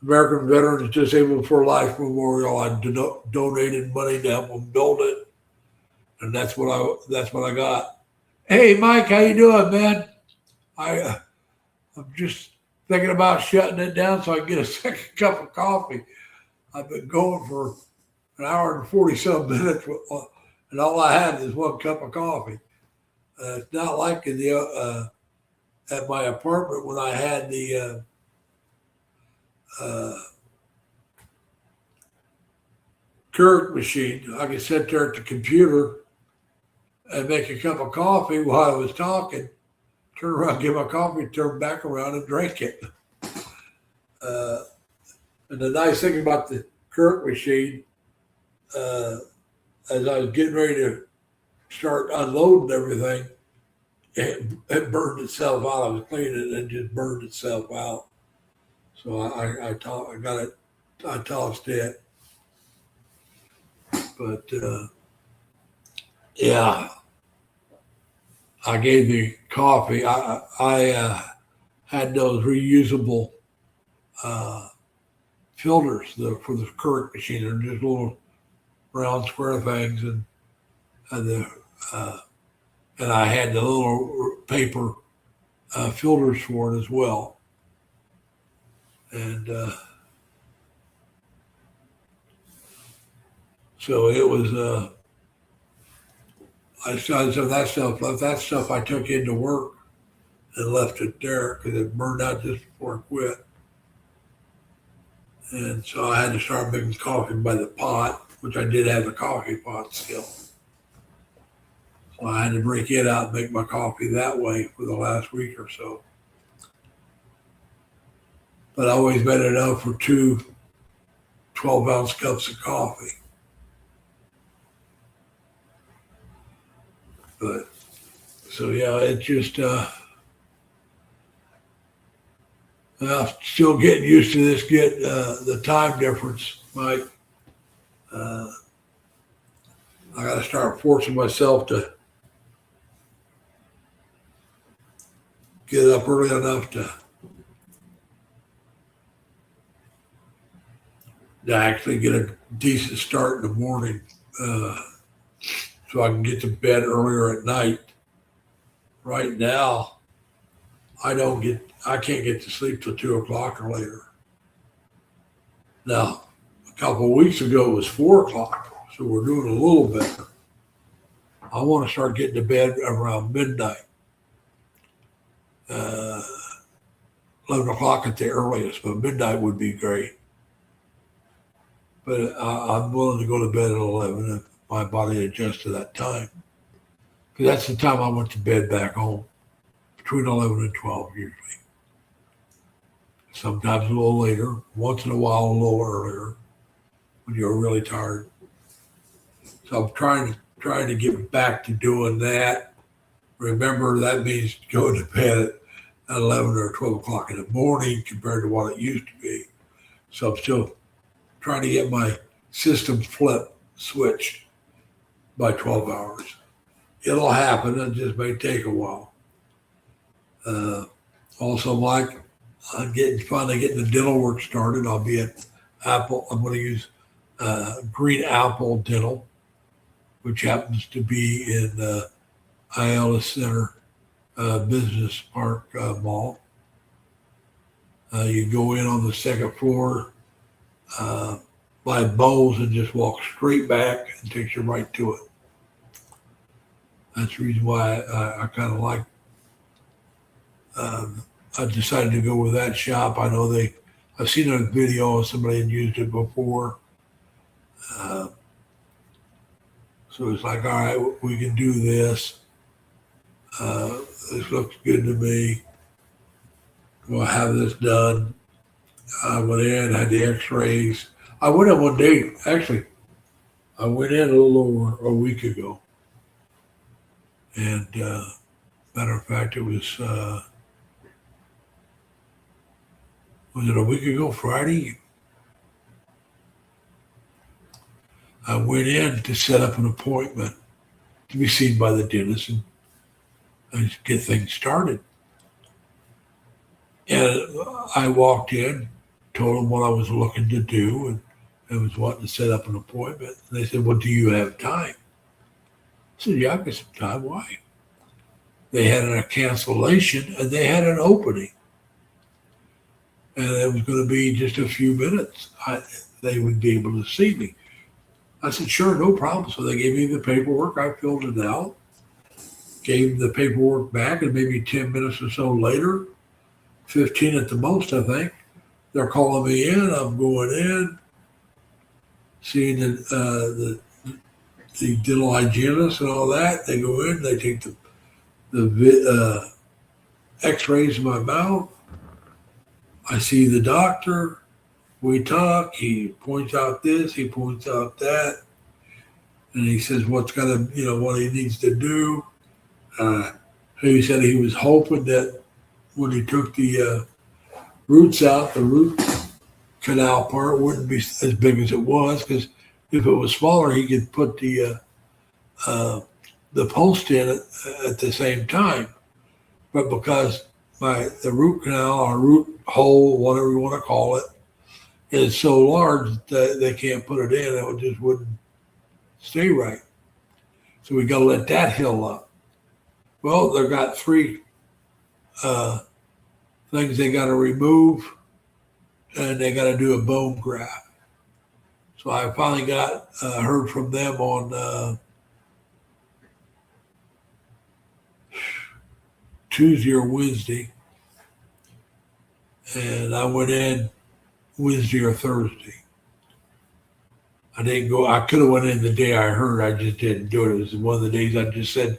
American Veterans Disabled for Life Memorial. I donated money to help them build it, and that's what I got. Hey, Mike, how you doing, man? I'm just thinking about shutting it down so I can get a second cup of coffee. I've been going for an hour and 40-some minutes, and all I had is one cup of coffee. It's not like in the at my apartment when I had the Keurig machine. I could sit there at the computer and make a cup of coffee while I was talking, turn around, get my coffee, turn back around and drink it. And the nice thing about the Keurig machine, as I was getting ready to start unloading everything, it burned itself out. I was cleaning it and it just burned itself out. So I tossed it. But yeah, I gave the coffee. I had those reusable filters for the Keurig machine. They're just little round square things, and I had the little paper filters for it as well. And so it was. I started some of that stuff. That stuff I took into work and left it there because it burned out just before I quit. And so I had to start making coffee by the pot, which I did have the coffee pot still. So I had to break it out and make my coffee that way for the last week or so. But I always made enough for 2 12-ounce cups of coffee. But so yeah, it just I'm still getting used to this. The time difference, Mike. I got to start forcing myself to get up early enough to actually get a decent start in the morning, so I can get to bed earlier at night. Right now, I can't get to sleep till 2 o'clock or later. Now, a couple of weeks ago it was 4 o'clock, so we're doing a little better. I want to start getting to bed around midnight, 11 o'clock at the earliest, but midnight would be great. But I'm willing to go to bed at 11 if my body adjusts to that time. Because that's the time I went to bed back home, between 11 and 12 usually. Sometimes a little later, once in a while a little earlier when you're really tired. So I'm trying to get back to doing that. Remember, that means going to bed at 11 or 12 o'clock in the morning compared to what it used to be. So I'm still trying to get my system switched by 12 hours. It'll happen. It just may take a while. Also, Mike, I'm finally getting the dental work started. I'll be at Apple. I'm going to use Green Apple Dental, which happens to be in Ayala Center Business Park Mall. You go in on the second floor by Bowles and just walk straight back and takes you right to it. That's the reason why I kind of like. I decided to go with that shop. I know I've seen a video of somebody had used it before. So it's like, all right, we can do this. This looks good to me. We'll have this done. I went in, had the x-rays. I went in one day, actually. I went in a little over a week ago. And matter of fact, it was it a week ago, Friday? I went in to set up an appointment to be seen by the dentist and get things started. And I walked in, told them what I was looking to do, and I was wanting to set up an appointment. And they said, well, do you have time? I said, yeah, I've got some time. Why? They had a cancellation and they had an opening. And it was going to be just a few minutes. They would be able to see me. I said, sure, no problem. So they gave me the paperwork. I filled it out, gave the paperwork back, and maybe 10 minutes or so later, 15 at the most, I think, they're calling me in. I'm going in, seeing the dental hygienist and all that. They go in, they take the x-rays of my mouth. I see the doctor. We talk. He points out this. He points out that, and he says what he needs to do. He said he was hoping that when he took the roots out, the root canal part wouldn't be as big as it was, because if it was smaller, he could put the post in at the same time. But because the root canal or root hole, whatever you want to call it, is so large that they can't put it in, it just wouldn't stay right. So we got to let that heal up. Well, they've got 3 things they got to remove, and they got to do a bone graft. So I finally heard from them on Tuesday or Wednesday, and I went in Wednesday or Thursday. I didn't go. I could have went in the day I heard. I just didn't do it. It was one of the days I just said,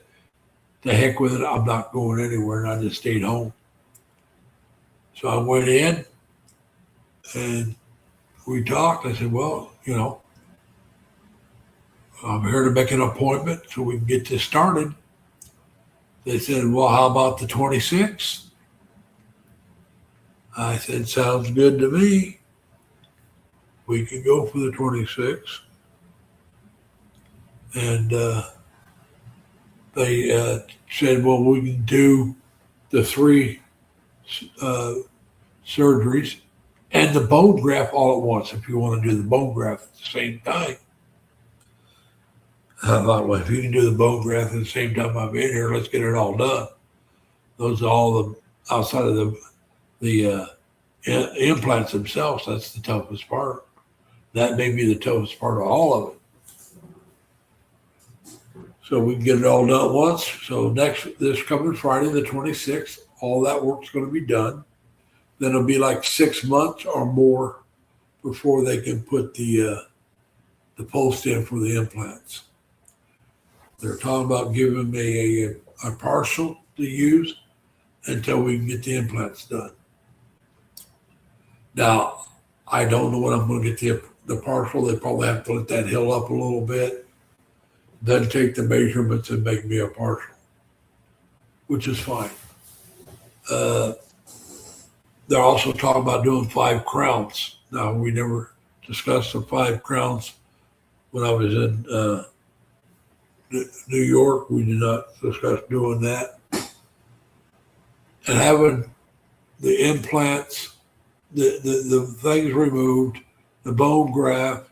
"The heck with it. I'm not going anywhere," and I just stayed home. So I went in, and we talked. I said, "Well, I'm here to make an appointment so we can get this started." They said, "Well, how about the 26th?" I said, "Sounds good to me. We can go for the 26th." And they said, "Well, we can do the 3 uh, surgeries and the bone graft all at once. If you want to do the bone graft at the same time, I thought, well, if you can do the bone graft at the same time I'm in here, let's get it all done. Those are all the outside of the implants themselves. That's the toughest part. That may be the toughest part of all of it. So we can get it all done once. So this coming Friday, the 26th, all that work's going to be done. Then it'll be like 6 months or more before they can put the post in for the implants. They're talking about giving me a partial to use until we can get the implants done. Now, I don't know when I'm going to get the partial. They probably have to let that hill up a little bit, then take the measurements and make me a partial, which is fine. They're also talking about doing 5 crowns. Now, we never discussed the 5 crowns when I was in New York. We did not discuss doing that. And having the implants, the things removed, the bone graft,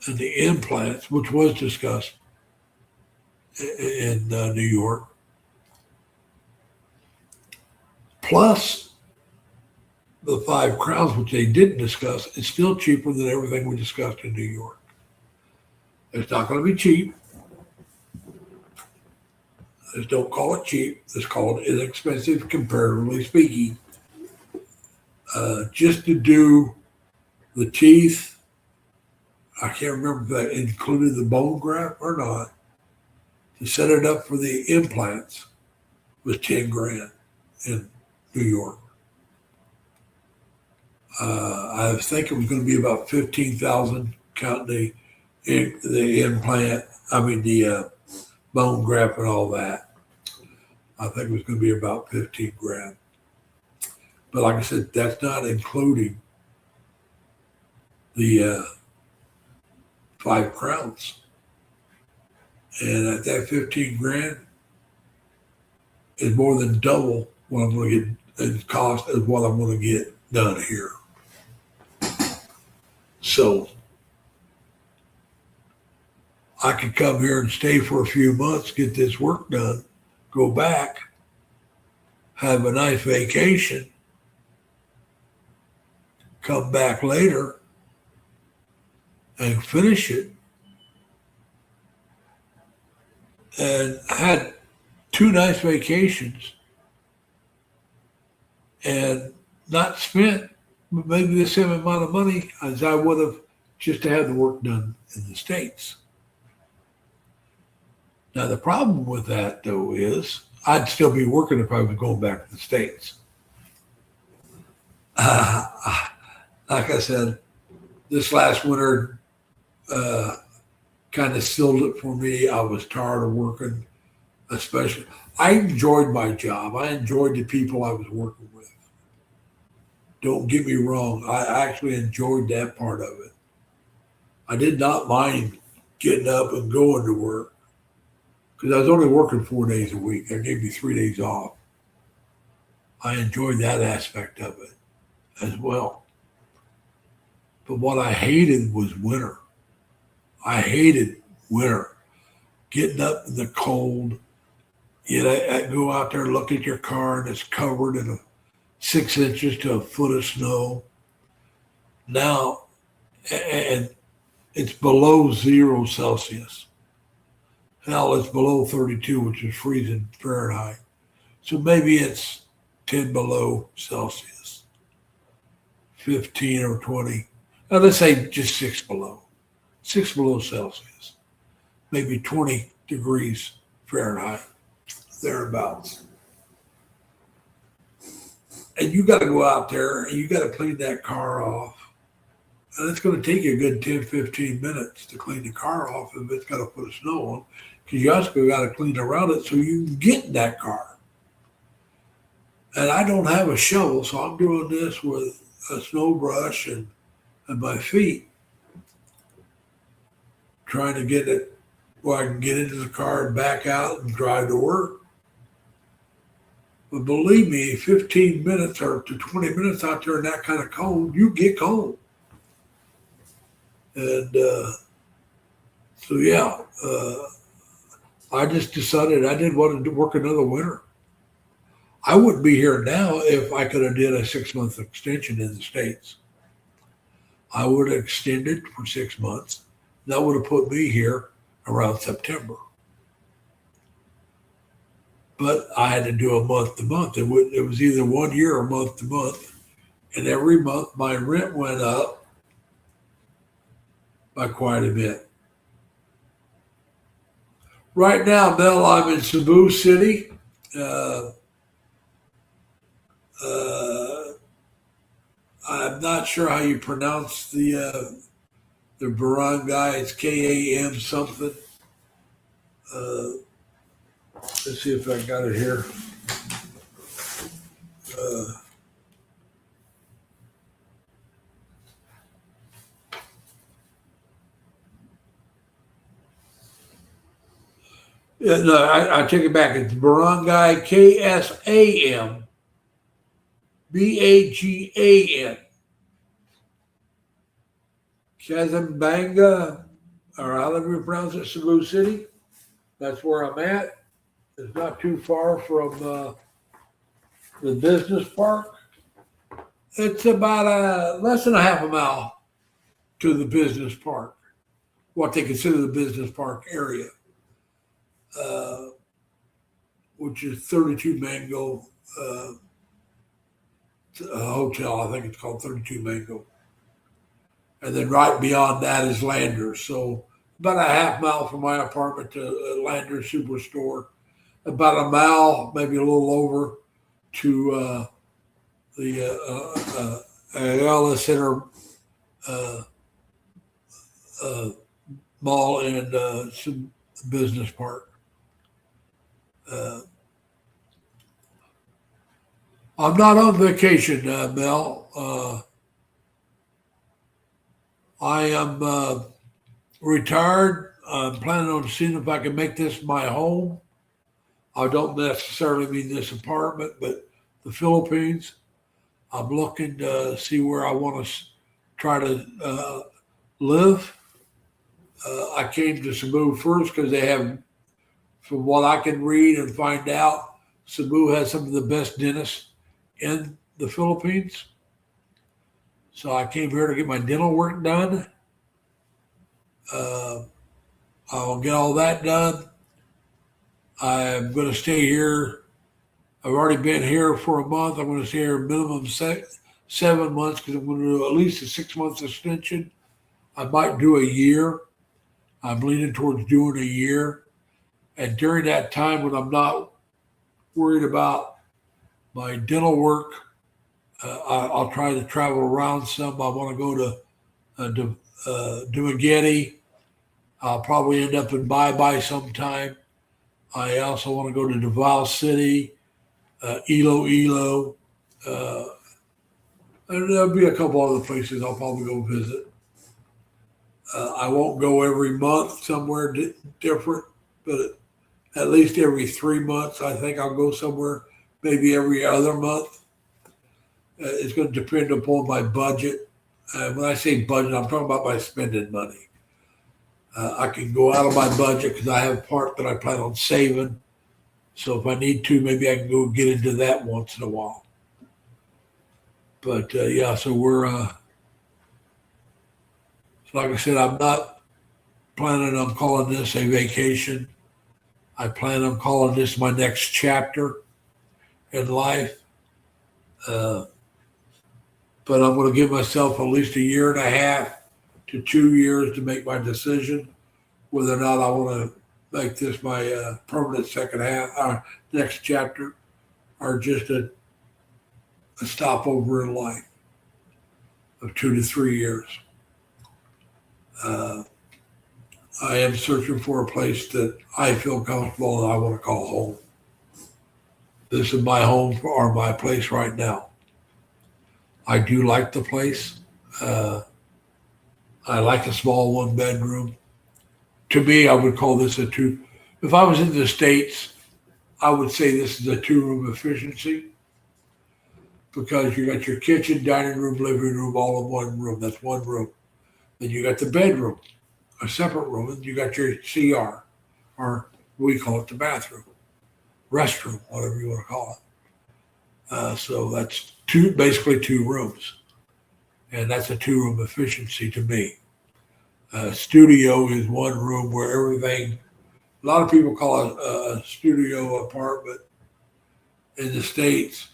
and the implants, which was discussed in New York, plus the 5 crowns, which they didn't discuss, it's still cheaper than everything we discussed in New York. It's not going to be cheap. Just don't call it cheap. It's called inexpensive, comparatively speaking. Just to do the teeth, I can't remember if that included the bone graft or not. To set it up for the implants was $10,000 in New York. I think it was going to be about 15,000 counting the implant. I mean the bone graft and all that. I think it was going to be about 15,000. But like I said, that's not including the 5 crowns. And at that 15,000 is more than double what I'm going to get in cost as what I'm going to get done here. So I could come here and stay for a few months, get this work done, go back, have a nice vacation, come back later and finish it. And I had 2 nice vacations and not spent maybe the same amount of money as I would have just to have the work done in the States. Now, the problem with that, though, is I'd still be working if I was going back to the States. Like I said, this last winter kind of sealed it for me. I was tired of working, especially. I enjoyed my job. I enjoyed the people I was working with. Don't get me wrong. I actually enjoyed that part of it. I did not mind getting up and going to work because I was only working 4 days a week. They gave me 3 days off. I enjoyed that aspect of it as well. But what I hated was winter. I hated winter. Getting up in the cold. I go out there and look at your car and it's covered in 6 inches to a foot of snow. Now, and it's below 0 Celsius. Hell, it's below 32, which is freezing Fahrenheit. So maybe it's 10 below Celsius, 15 or 20. Now let's say just 6 below. 6 below Celsius, maybe 20 degrees Fahrenheit, thereabouts. And you got to go out there and you got to clean that car off. And it's going to take you a good 10, 15 minutes to clean the car off if it's got a foot of snow on, because you also got to clean around it so you can get in that car. And I don't have a shovel, so I'm doing this with a snow brush and my feet, trying to get it where I can get into the car and back out and drive to work. But believe me, 15 minutes or to 20 minutes out there in that kind of cold, you get cold. And so, yeah, I just decided I didn't want to work another winter. I wouldn't be here now if I could have did a 6-month extension in the States. I would have extended for 6 months. That would have put me here around September. But I had to do a month to month. It was either 1 year or month to month. And every month my rent went up by quite a bit. Right now, Mel, I'm in Cebu City. I'm not sure how you pronounce the barangay. It's KAM something. Let's see if I got it here. Yeah, no, I take it back. It's barangay KSAM BAGAN. Kazambanga, or however you pronounce it, Cebu City. That's where I'm at. It's not too far from the business park. It's about less than a half a mile to the business park, what they consider the business park area, which is 32 Mango Hotel. I think it's called 32 Mango. And then right beyond that is Landers. So about a half mile from my apartment to Landers Superstore. About a mile, maybe a little over, to the Ayala Center Mall and some business park. I'm not on vacation, Mel. I am retired. I'm planning on seeing if I can make this my home. I don't necessarily mean this apartment, but the Philippines. I'm looking to see where I want to try to live. I came to Cebu first because they have, from what I can read and find out, Cebu has some of the best dentists in the Philippines. So I came here to get my dental work done. I'll get all that done. I'm going to stay here. I've already been here for a month. I'm going to stay here minimum 7 months because I'm going to do at least a 6 month extension. I might do a year. I'm leaning towards doing a year. And during that time when I'm not worried about my dental work, I'll try to travel around some. I want to go to Dumaguete. I'll probably end up in Bye sometime. I also want to go to Davao City, Iloilo, and there'll be a couple other places I'll probably go visit. I won't go every month somewhere different, but at least every 3 months, I think I'll go somewhere, maybe every other month. It's going to depend upon my budget. When I say budget, I'm talking about my spending money. I can go out of my budget because I have part that I plan on saving. So if I need to, maybe I can go get into that once in a while. But yeah, so we're, like I said, I'm not planning on calling this a vacation. I plan on calling this my next chapter in life. But I'm going to give myself at least 1.5 to 2 years to make my decision whether or not I want to make this my permanent second half, next chapter, or just a stopover in life of 2 to 3 years. I am searching for a place that I feel comfortable and I want to call home. This is my home or my place right now. I do like the place. I like a small 1 bedroom. To me, I would call this a 2. If I was in the States, I would say this is a 2-room efficiency because you got your kitchen, dining room, living room, all in one room. That's one room. Then you got the bedroom, a separate room, and you got your CR, or we call it the bathroom, restroom, whatever you want to call it. So that's basically 2 rooms, and that's a 2-room efficiency to me. Studio is one room where everything. A lot of people call it a studio apartment in the States,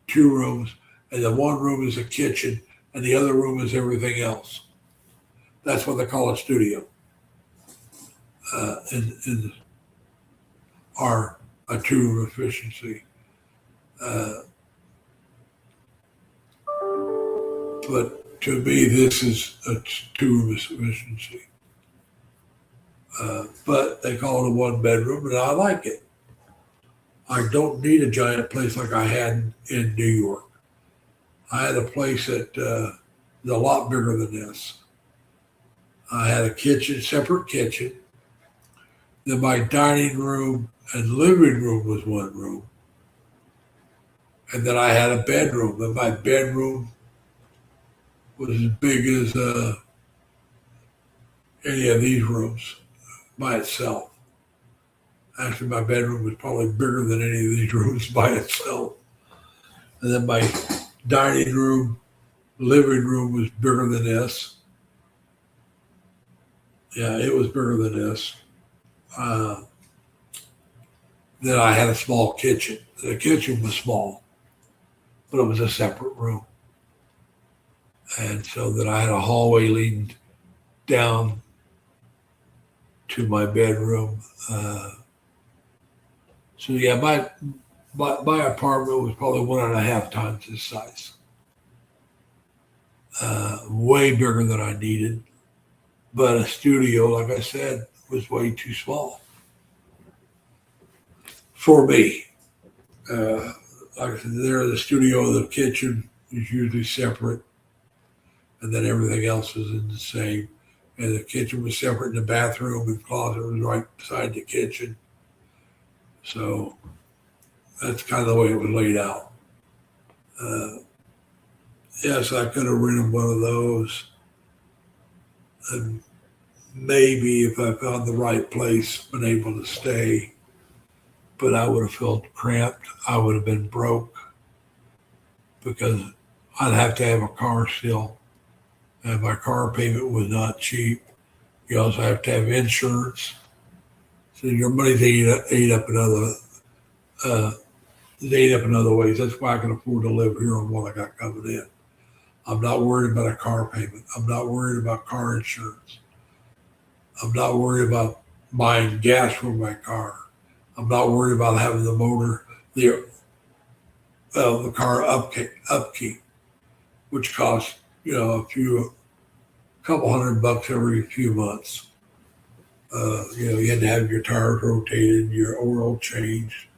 2 rooms, and the one room is a kitchen, and the other room is everything else. That's what they call a studio. In our a 2-room efficiency. But to me, this is a 2-room efficiency. But they call it a 1-bedroom, and I like it. I don't need a giant place like I had in New York. I had a place that is a lot bigger than this. I had a kitchen, separate kitchen. Then my dining room and living room was one room. And then I had a bedroom, and my bedroom was as big as any of these rooms by itself. Actually, my bedroom was probably bigger than any of these rooms by itself. And then my dining room, living room was bigger than this. Yeah, it was bigger than this. Then I had a small kitchen. The kitchen was small, but it was a separate room. And so then I had a hallway leading down to my bedroom. So yeah, my apartment was probably 1.5 times this size. Way bigger than I needed. But a studio, like I said, was way too small for me. Like I said, there, the studio, the kitchen is usually separate, and then everything else is in the same. And the kitchen was separate, and the bathroom and closet was right beside the kitchen. So that's kind of the way it was laid out. Yes, I could have rented one of those, and maybe if I found the right place, been able to stay. But I would have felt cramped. I would have been broke because I'd have to have a car still. And my car payment was not cheap. You also have to have insurance. So your money's ate up in other ways. That's why I can afford to live here on what I got coming in. I'm not worried about a car payment. I'm not worried about car insurance. I'm not worried about buying gas for my car. I'm not worried about having the motor, the car upkeep, which costs, a couple $100 every few months. You had to have your tires rotated, your oil changed,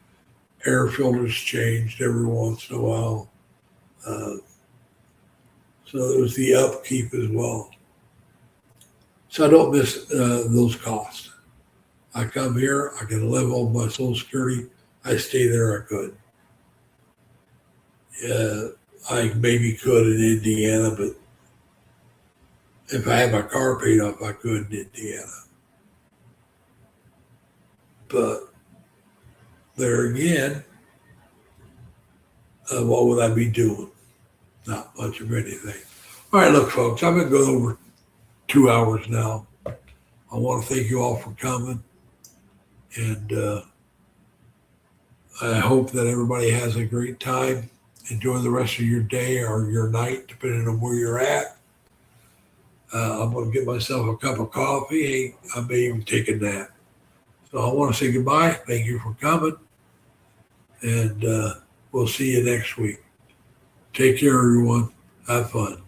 air filters changed every once in a while. So there was the upkeep as well. So I don't miss those costs. I come here, I can live on my Social Security. I stay there, I could. I maybe could in Indiana, but if I had my car paid off, I could in Indiana. But there again, what would I be doing? Not much of anything. All right, look, folks, I've been going over 2 hours now. I want to thank you all for coming. And I hope that everybody has a great time. Enjoy the rest of your day or your night, depending on where you're at. I'm going to get myself a cup of coffee. I may even take a nap. So I want to say goodbye. Thank you for coming. And we'll see you next week. Take care, everyone. Have fun.